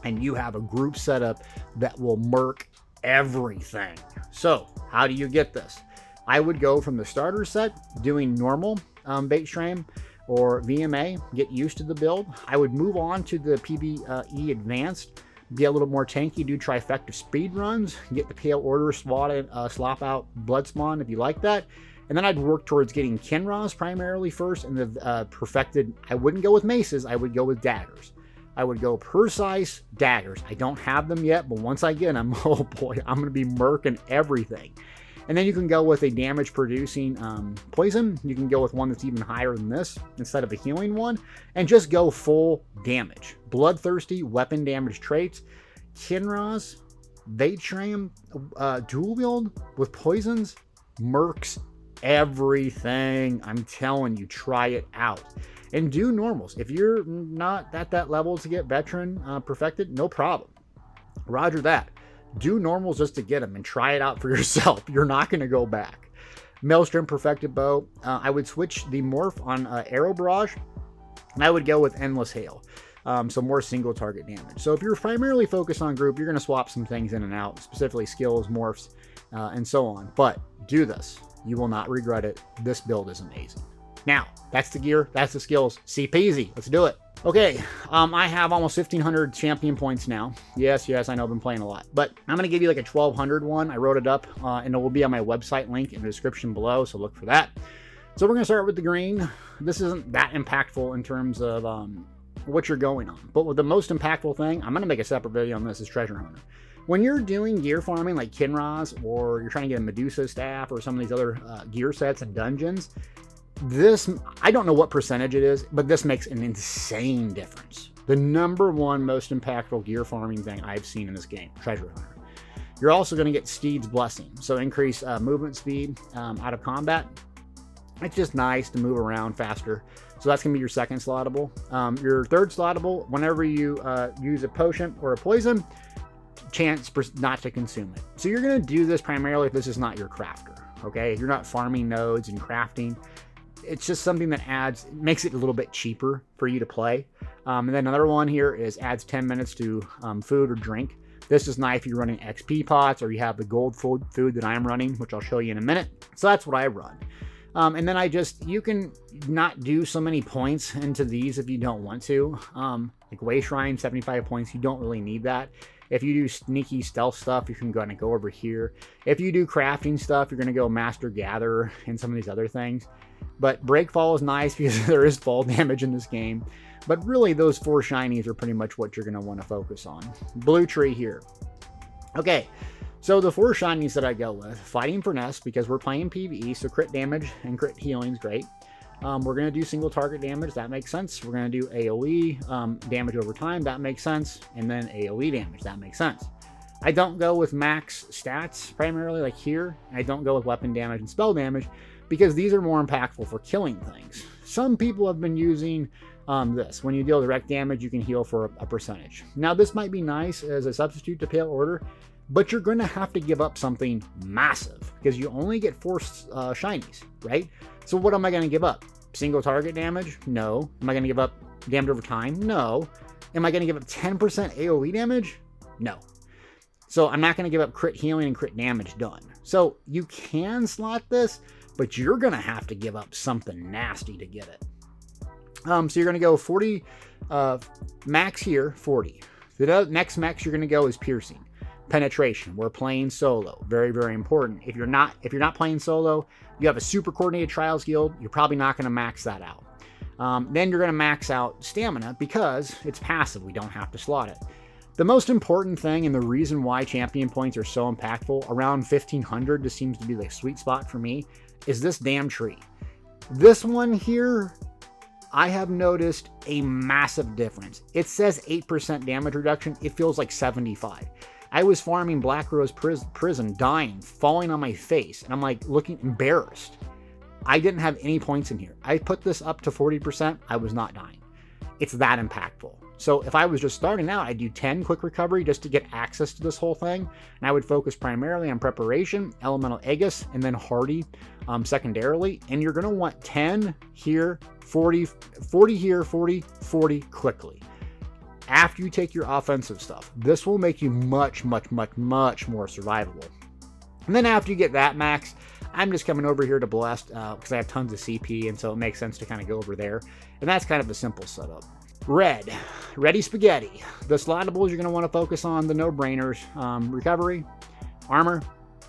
and you have a group setup that will murk everything. So, how do you get this? I would go from the starter set, doing normal bait stream or VMA, get used to the build. I would move on to the PvE Advanced, be a little more tanky, do trifecta speed runs, get the Pale Order, slop out Bloodspawn if you like that. And then I'd work towards getting Kinra's primarily first, and the perfected. I wouldn't go with maces, I would go with daggers. I would go precise daggers. I don't have them yet, but once I get them, oh boy, I'm going to be murking everything. And then you can go with a damage producing poison. You can go with one that's even higher than this instead of a healing one, and just go full damage. Bloodthirsty weapon damage traits. Kinra's, Vatram, dual wield with poisons, murks everything. I'm telling you, try it out. And do normals. If you're not at that level to get veteran perfected, no problem. Roger that. Do normals just to get them and try it out for yourself. You're not going to go back. Maelstrom perfected bow. I would switch the morph on Arrow Barrage, and I would go with Endless Hail. So more single target damage. So if you're primarily focused on group, you're going to swap some things in and out, specifically skills, morphs, and so on. But do this. You will not regret it. This build is amazing. Now, that's the gear, that's the skills. C-peasy. Let's do it. Okay, I have almost 1,500 champion points now. Yes, I know I've been playing a lot. But I'm going to give you like a 1,200 one. I wrote it up, and it will be on my website link in the description below, so look for that. So we're going to start with the green. This isn't that impactful in terms of what you're going on. But with the most impactful thing, I'm going to make a separate video on this, is Treasure Hunter. When you're doing gear farming like Kinra's, or you're trying to get a Medusa staff or some of these other gear sets and dungeons, this, I don't know what percentage it is, but this makes an insane difference. The number one most impactful gear farming thing I've seen in this game, Treasure Hunter. You're also going to get Steed's Blessing, so increase movement speed out of combat. It's just nice to move around faster. So that's going to be your second slottable. Your third slottable, whenever you use a potion or a poison, chance not to consume it. So you're going to do this primarily if this is not your crafter, okay? If you're not farming nodes and crafting, it's just something that makes it a little bit cheaper for you to play. And then another one here is adds 10 minutes to food or drink. This is nice if you're running XP pots or you have the gold food that I'm running, which I'll show you in a minute. So that's what I run. And then you can not do so many points into these if you don't want to. Like Way Shrine, 75 points, you don't really need that. If you do sneaky stealth stuff, you can go over here. If you do crafting stuff, you're going to go Master Gatherer and some of these other things. But Breakfall is nice because there is fall damage in this game. But really, those 4 shinies are pretty much what you're going to want to focus on. Blue Tree here. Okay, so the 4 shinies that I go with. Fighting Finesse, because we're playing PvE, so crit damage and crit healing is great. We're going to do single target damage. That makes sense. We're going to do AoE damage over time. That makes sense. And then AoE damage. That makes sense. I don't go with max stats primarily like here. I don't go with weapon damage and spell damage because these are more impactful for killing things. Some people have been using this. When you deal direct damage, you can heal for a percentage. Now, this might be nice as a substitute to Pale Order, but you're going to have to give up something massive because you only get 4 shinies, right? So what am I going to give up? Single target damage? No. Am I going to give up damage over time? No. Am I going to give up 10% AoE damage? No. So I'm not going to give up crit healing and crit damage done. So you can slot this, but you're going to have to give up something nasty to get it. So you're going to go 40, max here, 40. The next max you're going to go is Piercing. Penetration. We're playing solo. Very, very important. If you're not playing solo, you have a super coordinated trials guild, you're probably not going to max that out. Then you're going to max out stamina because it's passive. We don't have to slot it. The most important thing, and the reason why champion points are so impactful, around 1500 just seems to be the sweet spot for me, is this damn tree. This one here, I have noticed a massive difference. It says 8% damage reduction. It feels like 75. I was farming Black Rose Prison, dying, falling on my face, and I'm like looking embarrassed. I didn't have any points in here. I put this up to 40%. I was not dying. It's that impactful. So if I was just starting out, I'd do 10 quick recovery just to get access to this whole thing. And I would focus primarily on preparation, elemental Aegis, and then hardy secondarily. And you're going to want 10 here, 40 here, 40 quickly. After you take your offensive stuff, this will make you much more survivable. And then after you get that max, I'm just coming over here to Blessed because I have tons of CP, and so it makes sense to kind of go over there. And that's kind of a simple setup. Ready spaghetti. The slottables you're going to want to focus on, the no-brainers, recovery, armor,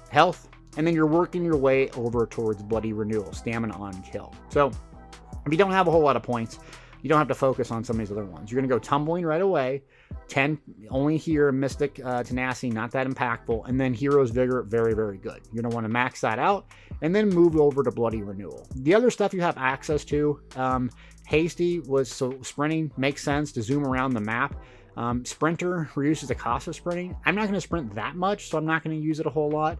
health, and then you're working your way over towards bloody renewal, stamina on kill. So if you don't have a whole lot of points, you don't have to focus on some of these other ones. You're going to go tumbling right away. 10 only here, Mystic Tenacity, not that impactful, and then Hero's Vigor, very good. You're going to want to max that out and then move over to Bloody Renewal. The other stuff you have access to, Hasty was, so sprinting makes sense to zoom around the map. Sprinter reduces the cost of sprinting. I'm not going to sprint that much, so I'm not going to use it a whole lot.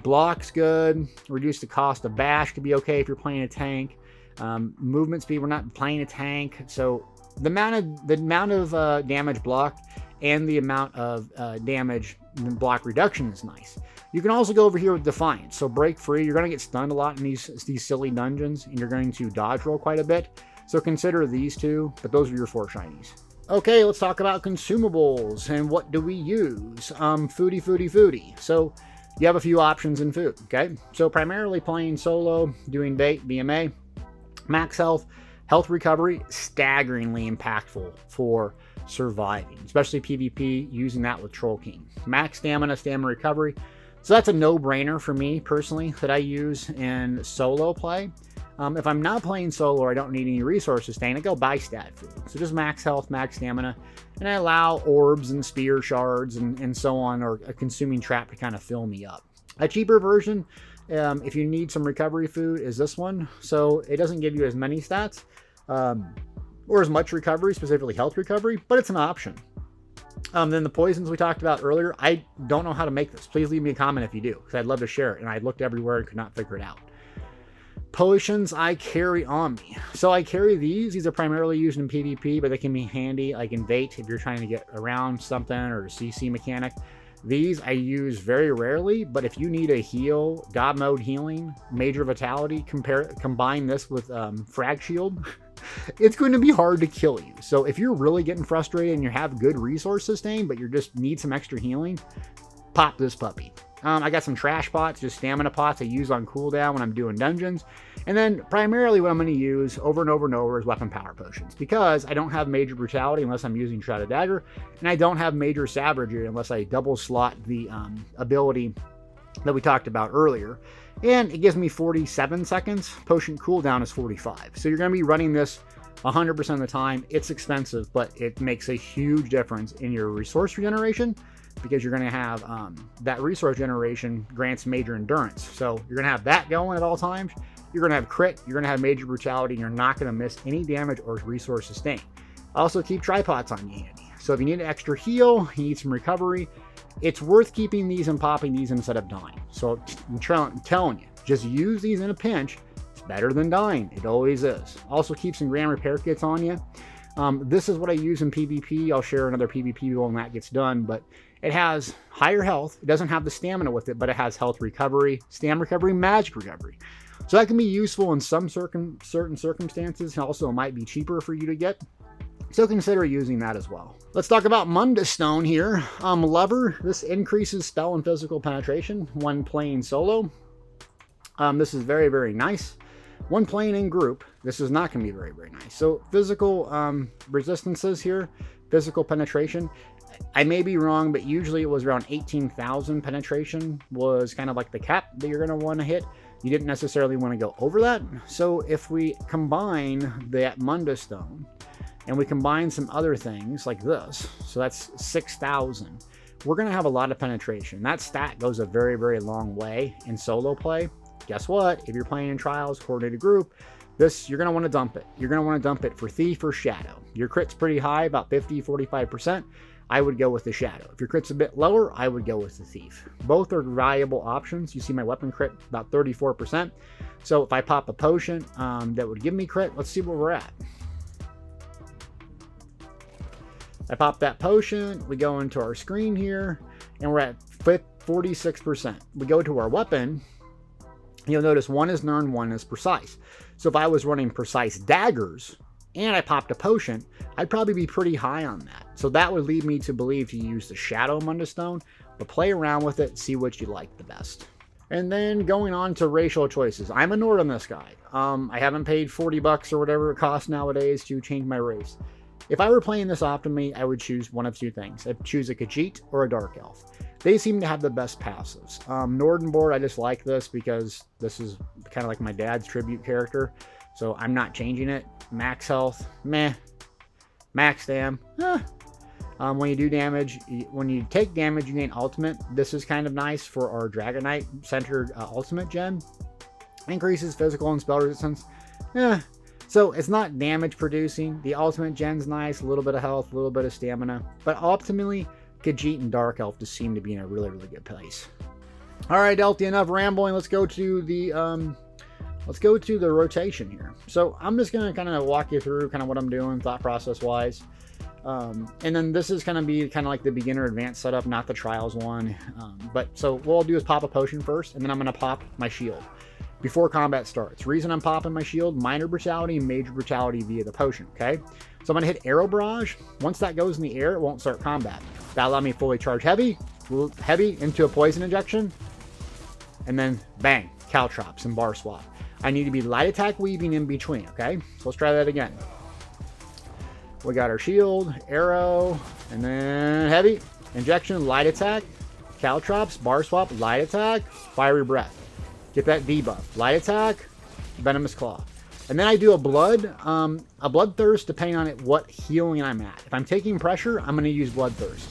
Block's good. Reduce the cost of bash could be okay if you're playing a tank. Movement speed, we're not playing a tank, so the amount of damage block and the amount of damage block reduction is nice. You can also go over here with Defiance. So break free. You're going to get stunned a lot in these silly dungeons, and you're going to dodge roll quite a bit. So consider these two, but those are your 4 shinies. Okay, let's talk about consumables and what do we use. Foodie. So you have a few options in food. Okay, so primarily playing solo, doing bait, BMA, max health. Health recovery, staggeringly impactful for surviving, especially PvP, using that with Troll King. Max stamina recovery. So that's a no-brainer for me, personally, that I use in solo play. If I'm not playing solo or I don't need any resource sustain, I go buy stat food. So just max health, max stamina, and I allow orbs and spear shards and so on, or a consuming trap to kind of fill me up. A cheaper version, if you need some recovery food, is this one. So it doesn't give you as many stats or as much recovery, specifically health recovery, but it's an option. Then the poisons we talked about earlier, I don't know how to make this. Please leave me a comment if you do, because I'd love to share it, and I looked everywhere and could not figure it out. Potions I carry on me. So I carry these. These are primarily used in PvP, but they can be handy, like in Bait, if you're trying to get around something, or a CC mechanic. These I use very rarely, but if you need a heal, God Mode healing, Major Vitality, combine this with Frag Shield, it's going to be hard to kill you. So if you're really getting frustrated and you have good resource sustain, but you just need some extra healing, pop this puppy. I got some trash pots, just stamina pots I use on cooldown when I'm doing dungeons. And then primarily what I'm going to use over and over is weapon power potions, because I don't have major brutality unless I'm using Shrouded Dagger, and I don't have major savagery unless I double slot the ability that we talked about earlier. And it gives me 47 seconds. Potion cooldown is 45. So you're going to be running this 100% of the time. It's expensive, but it makes a huge difference in your resource regeneration, because you're going to have that resource generation grants major endurance. So you're going to have that going at all times. You're going to have crit, you're going to have major brutality, and you're not going to miss any damage or resource sustain. Also keep tripods on you handy. So if you need an extra heal, you need some recovery, it's worth keeping these and popping these instead of dying. So I'm telling you, just use these in a pinch. It's better than dying. It always is. Also keep some Grand Repair kits on you. This is what I use in PvP. I'll share another PvP video when that gets done, but it has higher health. It doesn't have the stamina with it, but it has health recovery, stamina recovery, magic recovery. So that can be useful in some certain circumstances. Also, it might be cheaper for you to get. So consider using that as well. Let's talk about Mundus Stone here. Lover, this increases spell and physical penetration when playing solo. This is very nice. When playing in group, this is not going to be very nice. So physical resistances here, physical penetration. I may be wrong, but usually it was around 18,000 penetration was kind of like the cap that you're going to want to hit. You didn't necessarily want to go over that. So if we combine that Mundus Stone and we combine some other things like this, so that's 6,000, we're going to have a lot of penetration. That stat goes a very, very long way in solo play. Guess what? If you're playing in trials, coordinated group, this, you're going to want to dump it. You're going to want to dump it for Thief or Shadow. Your crit's pretty high, about 50, 45%. I would go with the Shadow. If your crit's a bit lower, I would go with the Thief. Both are valuable options. You see my weapon crit about 34%. So if I pop a potion that would give me crit, let's see where we're at. I pop that potion, we go into our screen here, and we're at 46%. We go to our weapon, you'll notice one is none, one is precise. So if I was running precise daggers and I popped a potion, I'd probably be pretty high on that. So that would lead me to believe to use the Shadow Mundus Stone, but play around with it, see what you like the best. And then going on to racial choices. I'm a Nord on this guy. I haven't paid 40 bucks or whatever it costs nowadays to change my race. If I were playing this optimally, I would choose one of two things. I'd choose a Khajiit or a Dark Elf. They seem to have the best passives. Nordenborg, I just like this because this is kind of like my dad's tribute character. So I'm not changing it. Max health, meh. Max dam, when you do damage, when you take damage, you gain ultimate. This is kind of nice for our Dragonknight centered ultimate gen. Increases physical and spell resistance. So it's not damage producing. The ultimate gen's nice, a little bit of health, a little bit of stamina. But optimally, Khajiit and Dark Elf just seem to be in a really, really good place. All right, Deltia, enough rambling. Let's go to the rotation here. So I'm just gonna kind of walk you through kind of what I'm doing thought process wise. And then this is gonna be kind of like the beginner advanced setup, not the trials one. But so what I'll do is pop a potion first, and then I'm gonna pop my shield before combat starts. Reason I'm popping my shield: minor brutality, major brutality via the potion. Okay, so I'm gonna hit arrow barrage. Once that goes in the air, it won't start combat. That'll allow me to fully charge heavy into a poison injection, and then bang, caltrops and bar swap. I need to be light attack weaving in between. Okay, so let's try that again. We got our shield, arrow, and then heavy injection, light attack, caltrops, bar swap, light attack, fiery breath. Get that debuff. Light attack, venomous claw. And then I do a bloodthirst depending on what healing I'm at. If I'm taking pressure, I'm going to use bloodthirst.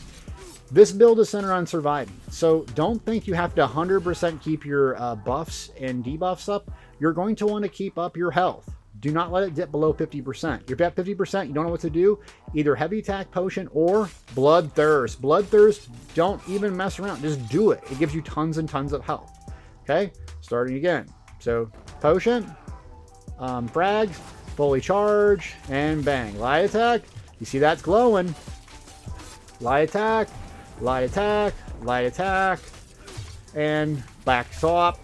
This build is centered on surviving. So don't think you have to 100% keep your buffs and debuffs up. You're going to want to keep up your health. Do not let it dip below 50%. If you're at 50%, you don't know what to do. Either heavy attack potion or bloodthirst. Bloodthirst, don't even mess around. Just do it. It gives you tons and tons of health. Okay, starting again. So potion, frags, fully charge, and bang. Light attack. You see that's glowing. Light attack, light attack, light attack, and back swap.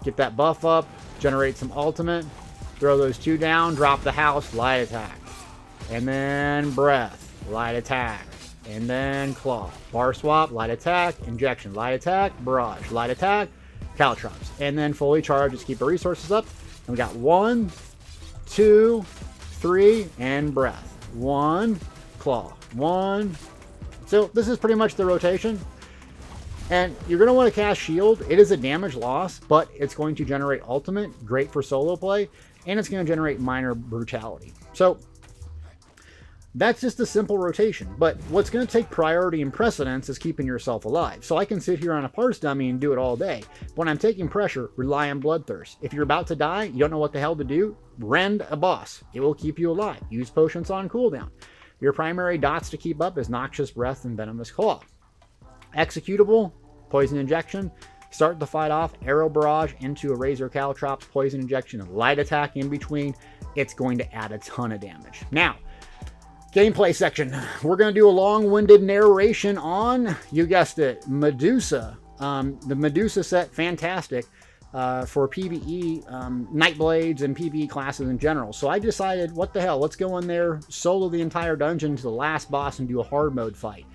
Get that buff up, generate some ultimate, throw those two down, drop the house, light attack. And then breath, light attack. And then claw. Bar swap, light attack, injection, light attack, barrage, light attack, caltrops. And then fully charge, just keep the resources up. And we got 1, 2, 3, and breath. 1, claw, 1. So this is pretty much the rotation. And you're going to want to cast shield. It is a damage loss, but it's going to generate ultimate, great for solo play, and it's going to generate minor brutality. So that's just a simple rotation. But what's going to take priority and precedence is keeping yourself alive. So I can sit here on a parse dummy and do it all day. But when I'm taking pressure, rely on bloodthirst. If you're about to die, you don't know what the hell to do, rend a boss. It will keep you alive. Use potions on cooldown. Your primary dots to keep up is Noxious Breath and Venomous Claw. Executable, poison injection. Start the fight off, arrow barrage into a razor caltrops, poison injection, and light attack in between. It's going to add a ton of damage. Now, gameplay section. We're going to do a long-winded narration on, you guessed it, Medusa. The Medusa set, fantastic for PvE, Nightblades, and PvE classes in general. So I decided, what the hell, let's go in there, solo the entire dungeon to the last boss and do a hard mode fight.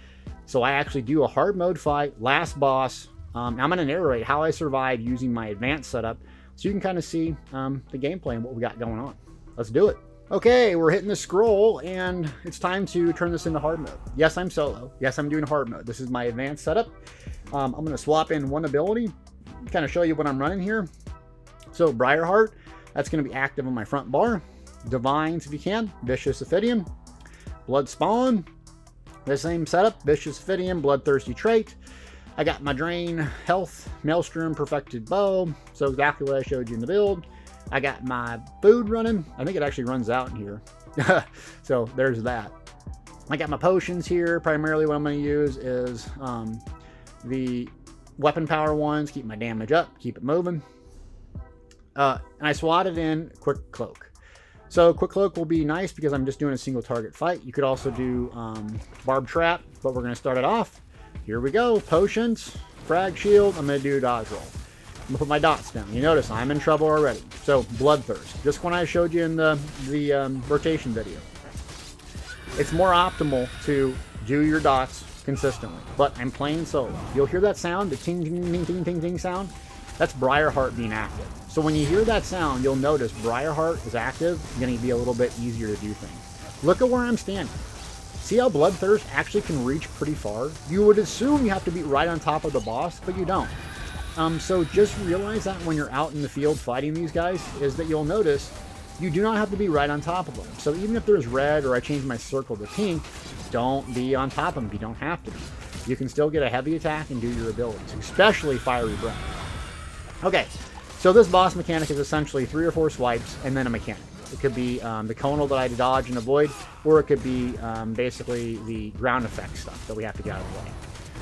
So I actually do a hard mode fight, last boss. I'm going to narrate how I survived using my advanced setup so you can kind of see the gameplay and what we got going on. Let's do it. Okay, we're hitting the scroll and it's time to turn this into hard mode. Yes, I'm solo. Yes, I'm doing hard mode. This is my advanced setup. I'm going to swap in one ability, kind of show you what I'm running here. So Briarheart, that's going to be active on my front bar. Divines if you can. Vicious Ophidian. Blood Spawn. The same setup. Vicious Ophidian, Bloodthirsty trait. I got my Drain Health, Maelstrom, Perfected Bow. So exactly what I showed you in the build. I got my food running. I think it actually runs out in here. So there's that. I got my potions here. Primarily what I'm going to use is the weapon power ones. Keep my damage up. Keep it moving. And I swatted in Quick Cloak. So Quick Cloak will be nice because I'm just doing a single target fight. You could also do Barb Trap, but we're going to start it off. Here we go. Potions, Frag Shield. I'm going to do Dodge Roll. I'm going to put my dots down. You notice I'm in trouble already. So Bloodthirst. Just when I showed you in the rotation video. It's more optimal to do your dots consistently. But I'm playing solo. You'll hear that sound, the ting, ting, ting, ting, ting, ting sound. That's Briarheart being active. So when you hear that sound, you'll notice Briarheart is active. It's going to be a little bit easier to do things. Look at where I'm standing. See how Bloodthirst actually can reach pretty far? You would assume you have to be right on top of the boss, but you don't. So just realize that when you're out in the field fighting these guys, is that you'll notice you do not have to be right on top of them. So even if there's red or I change my circle to pink, don't be on top of them. You don't have to be. You can still get a heavy attack and do your abilities, especially Fiery Breath. Okay, so this boss mechanic is essentially 3 or 4 swipes and then a mechanic. It could be the conal that I dodge and avoid, or it could be basically the ground effect stuff that we have to get out of the way.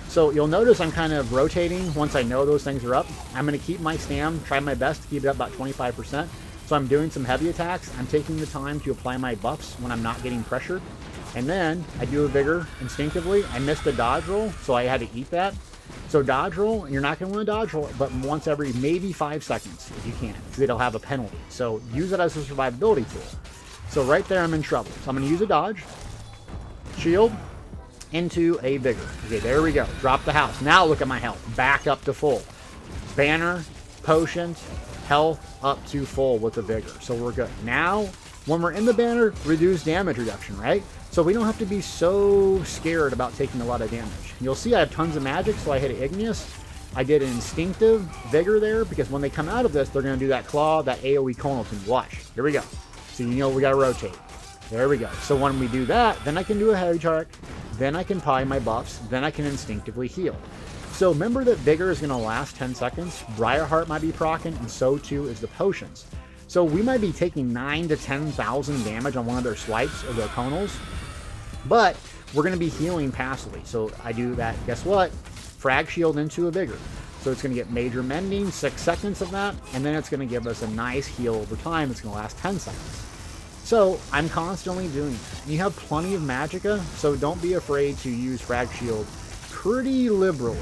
So you'll notice I'm kind of rotating once I know those things are up. I'm going to keep my stam, try my best to keep it up about 25%. So I'm doing some heavy attacks. I'm taking the time to apply my buffs when I'm not getting pressured. And then I do a vigor instinctively. I missed a dodge roll, so I had to eat that. So dodge roll, you're not going to want to dodge roll, but once every maybe 5 seconds if you can, because it'll have a penalty. So use it as a survivability tool. So right there I'm in trouble. So I'm going to use a dodge, shield, into a vigor. Okay, there we go. Drop the house. Now look at my health. Back up to full. Banner, potions, health up to full with the vigor. So we're good. Now, when we're in the banner, reduce damage reduction, right? So we don't have to be so scared about taking a lot of damage. You'll see I have tons of magic, so I hit Igneous. I did an instinctive vigor there because when they come out of this, they're going to do that claw, that AoE conal thing. Watch. Here we go. So you know we got to rotate. There we go. So when we do that, then I can do a heavy charge. Then I can apply my buffs. Then I can instinctively heal. So remember that Vigor is going to last 10 seconds. Briarheart might be proccing, and so too is the potions. So we might be taking 9,000 to 10,000 damage on one of their swipes or their conals. But we're going to be healing passively. So I do that. Guess what? Frag Shield into a Vigor. So it's going to get major mending, 6 seconds of that. And then it's going to give us a nice heal over time. It's going to last 10 seconds. So I'm constantly doing that. You have plenty of magicka, so don't be afraid to use Frag Shield pretty liberally.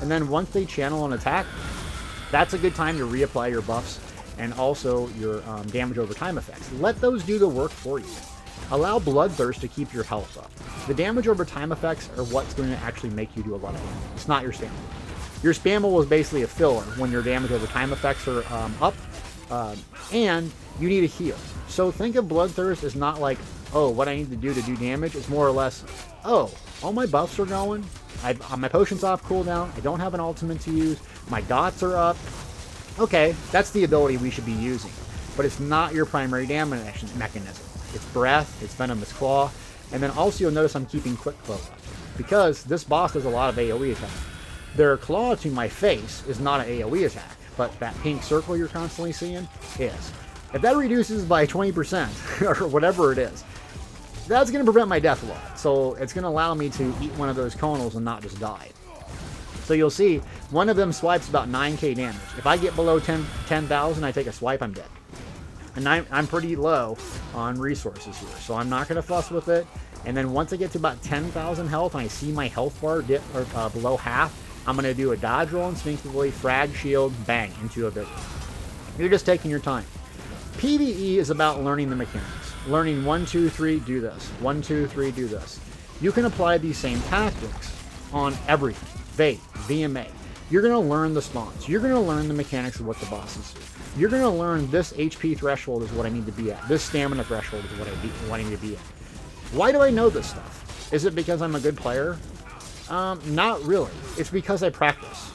And then once they channel an attack, that's a good time to reapply your buffs and also your damage over time effects. Let those do the work for you. Allow Bloodthirst to keep your health up. The damage over time effects are what's going to actually make you do a lot of damage. It's not your spam. Your spam is basically a filler when your damage over time effects are up, and you need a heal. So think of Bloodthirst as not like, oh, what I need to do damage. It's more or less, oh, all my buffs are going. My potion's off cooldown. I don't have an ultimate to use. My dots are up. Okay, that's the ability we should be using. But it's not your primary damage mechanism. It's Breath, it's Venomous Claw, and then also you'll notice I'm keeping Quick Cloak up. Because this boss does a lot of AoE attack. Their claw to my face is not an AoE attack, but that pink circle you're constantly seeing is. If that reduces by 20%, or whatever it is, that's going to prevent my death a lot. So it's going to allow me to eat one of those conals and not just die. So you'll see, one of them swipes about 9k damage. If I get below 10,000, I take a swipe, I'm dead. And I'm pretty low on resources here, so I'm not going to fuss with it. And then once I get to about 10,000 health and I see my health bar dip below half, I'm going to do a dodge roll instinctively, frag shield, bang, into a vigor. You're just taking your time. PvE is about learning the mechanics. Learning 1, 2, 3, do this. 1, 2, 3, do this. You can apply these same tactics on everything. Vade, VMA. You're going to learn the spawns. You're going to learn the mechanics of what the bosses do. You're going to learn this HP threshold is what I need to be at. This stamina threshold is what I need to be at. Why do I know this stuff? Is it because I'm a good player? Not really. It's because I practice.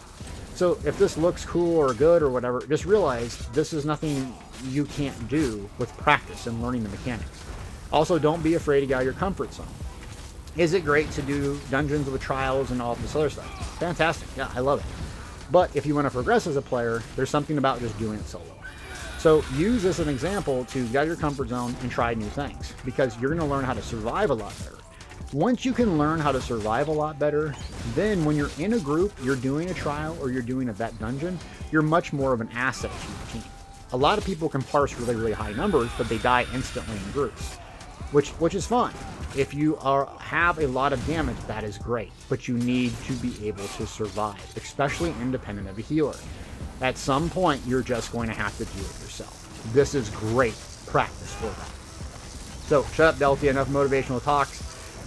So if this looks cool or good or whatever, just realize this is nothing you can't do with practice and learning the mechanics. Also, don't be afraid to get out of your comfort zone. Is it great to do dungeons with trials and all this other stuff? Fantastic. Yeah, I love it. But if you want to progress as a player, there's something about just doing it solo. So use this as an example to get out of your comfort zone and try new things, because you're going to learn how to survive a lot better. Once you can learn how to survive a lot better, then when you're in a group, you're doing a trial or you're doing a vet dungeon, you're much more of an asset to your team. A lot of people can parse really, really high numbers, but they die instantly in groups, which is fun. If you have a lot of damage, that is great, but you need to be able to survive, especially independent of a healer. At some point, you're just going to have to do it yourself. This is great practice for that. So, shut up, Deltia, enough motivational talks.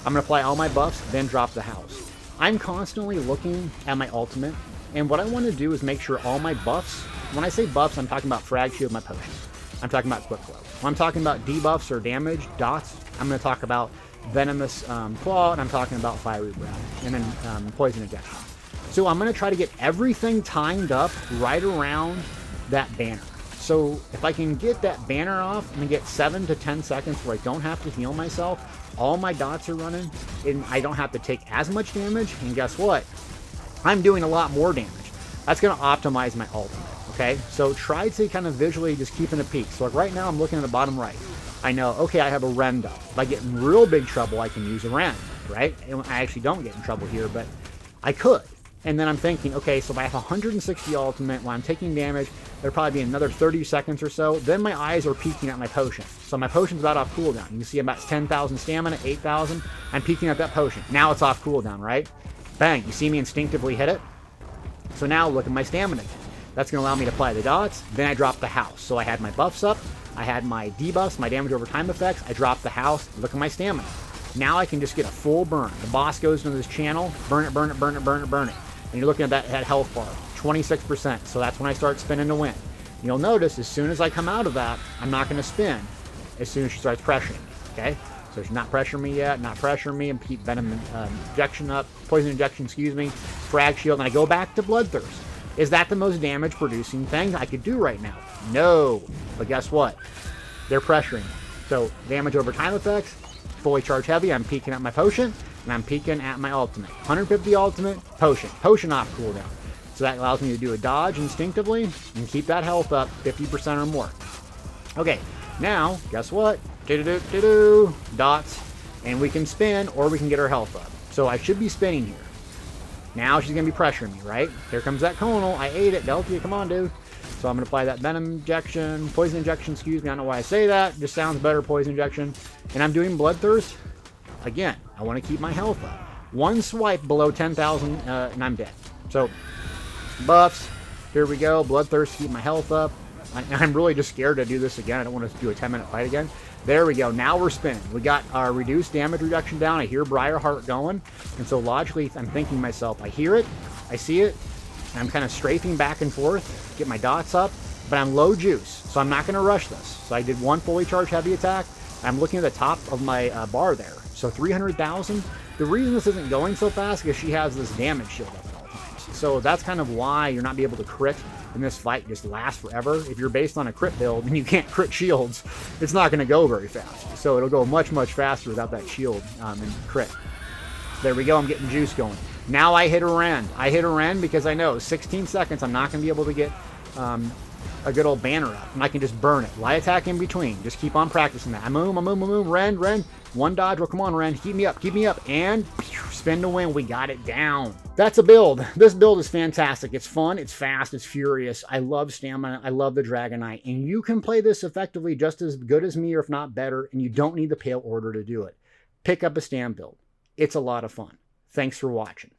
I'm going to apply all my buffs, then drop the house. I'm constantly looking at my ultimate, and what I want to do is make sure all my buffs, when I say buffs, I'm talking about frag shield, my potion. I'm talking about quick flow. When I'm talking about debuffs or damage, dots, I'm going to talk about venomous claw, and I'm talking about fiery breath, and then poison injection. So I'm going to try to get everything timed up right around that banner. So if I can get that banner off, I'm going to get 7 to 10 seconds where I don't have to heal myself. All my dots are running, and I don't have to take as much damage. And guess what? I'm doing a lot more damage. That's going to optimize my ultimate, okay? So try to kind of visually just keep in a peak. So like right now, I'm looking at the bottom right. I know, okay, I have a Ren up. If I get in real big trouble, I can use a Ren, right? And I actually don't get in trouble here, but I could. And then I'm thinking, okay, so if I have 160 ultimate, when I'm taking damage, there'll probably be another 30 seconds or so. Then my eyes are peeking at my potion. So my potion's about off cooldown. You can see I'm about 10,000 stamina, 8,000. I'm peeking at that potion. Now it's off cooldown, right? Bang, you see me instinctively hit it? So now look at my stamina again. That's going to allow me to apply the dots. Then I drop the house. So I had my buffs up. I had my debuffs, my damage over time effects. I dropped the house. Look at my stamina. Now I can just get a full burn. The boss goes into this channel. Burn it, burn it, burn it, burn it, burn it. And you're looking at that health bar, 26%. So that's when I start spinning to win. You'll notice as soon as I come out of that, I'm not going to spin as soon as she starts pressuring me, okay? So she's not pressuring me yet, not pressuring me, and keep venom injection up, poison injection, excuse me, frag shield, and I go back to bloodthirst. Is that the most damage producing thing I could do right now? No. But guess what? They're pressuring me. So damage over time effects, fully charged heavy, I'm peeking at my potion, and I'm peeking at my ultimate. 150 ultimate, potion off cooldown. So that allows me to do a dodge instinctively and keep that health up 50% or more. Okay, now, guess what? Dots, and we can spin or we can get our health up. So I should be spinning here. Now she's going to be pressuring me, right? Here comes that conal. I ate it. Deltia, come on, dude. So I'm going to apply that venom injection, poison injection, excuse me. I don't know why I say that. Just sounds better, poison injection. And I'm doing bloodthirst. Again, I want to keep my health up. One swipe below 10,000 and I'm dead. So buffs. Here we go. Bloodthirst, keep my health up. I'm really just scared to do this again. I don't want to do a 10-minute fight again. There we go. Now we're spinning. We got our reduced damage reduction down. I hear Briarheart going. And so logically, I'm thinking to myself, I hear it, I see it, and I'm kind of strafing back and forth, get my dots up, but I'm low juice, so I'm not going to rush this. So I did one fully charged heavy attack. I'm looking at the top of my bar there. So 300,000. The reason this isn't going so fast is she has this damage shield up at all times. So that's kind of why you're not be able to crit in this fight just lasts forever. If you're based on a crit build and you can't crit shields, it's not going to go very fast. So it'll go much, much faster without that shield and crit. There we go. I'm getting juice going. Now I hit a Ren. I hit a Ren because I know 16 seconds I'm not going to be able to get a good old banner up. And I can just burn it. Light attack in between. Just keep on practicing that. Ren. One dodge. Well, come on, Ren. Keep me up. And spin to win. We got it down. That's a build. This build is fantastic. It's fun. It's fast. It's furious. I love stamina. I love the Dragonknight. And you can play this effectively just as good as me, or if not better. And you don't need the Pale Order to do it. Pick up a stam build. It's a lot of fun. Thanks for watching.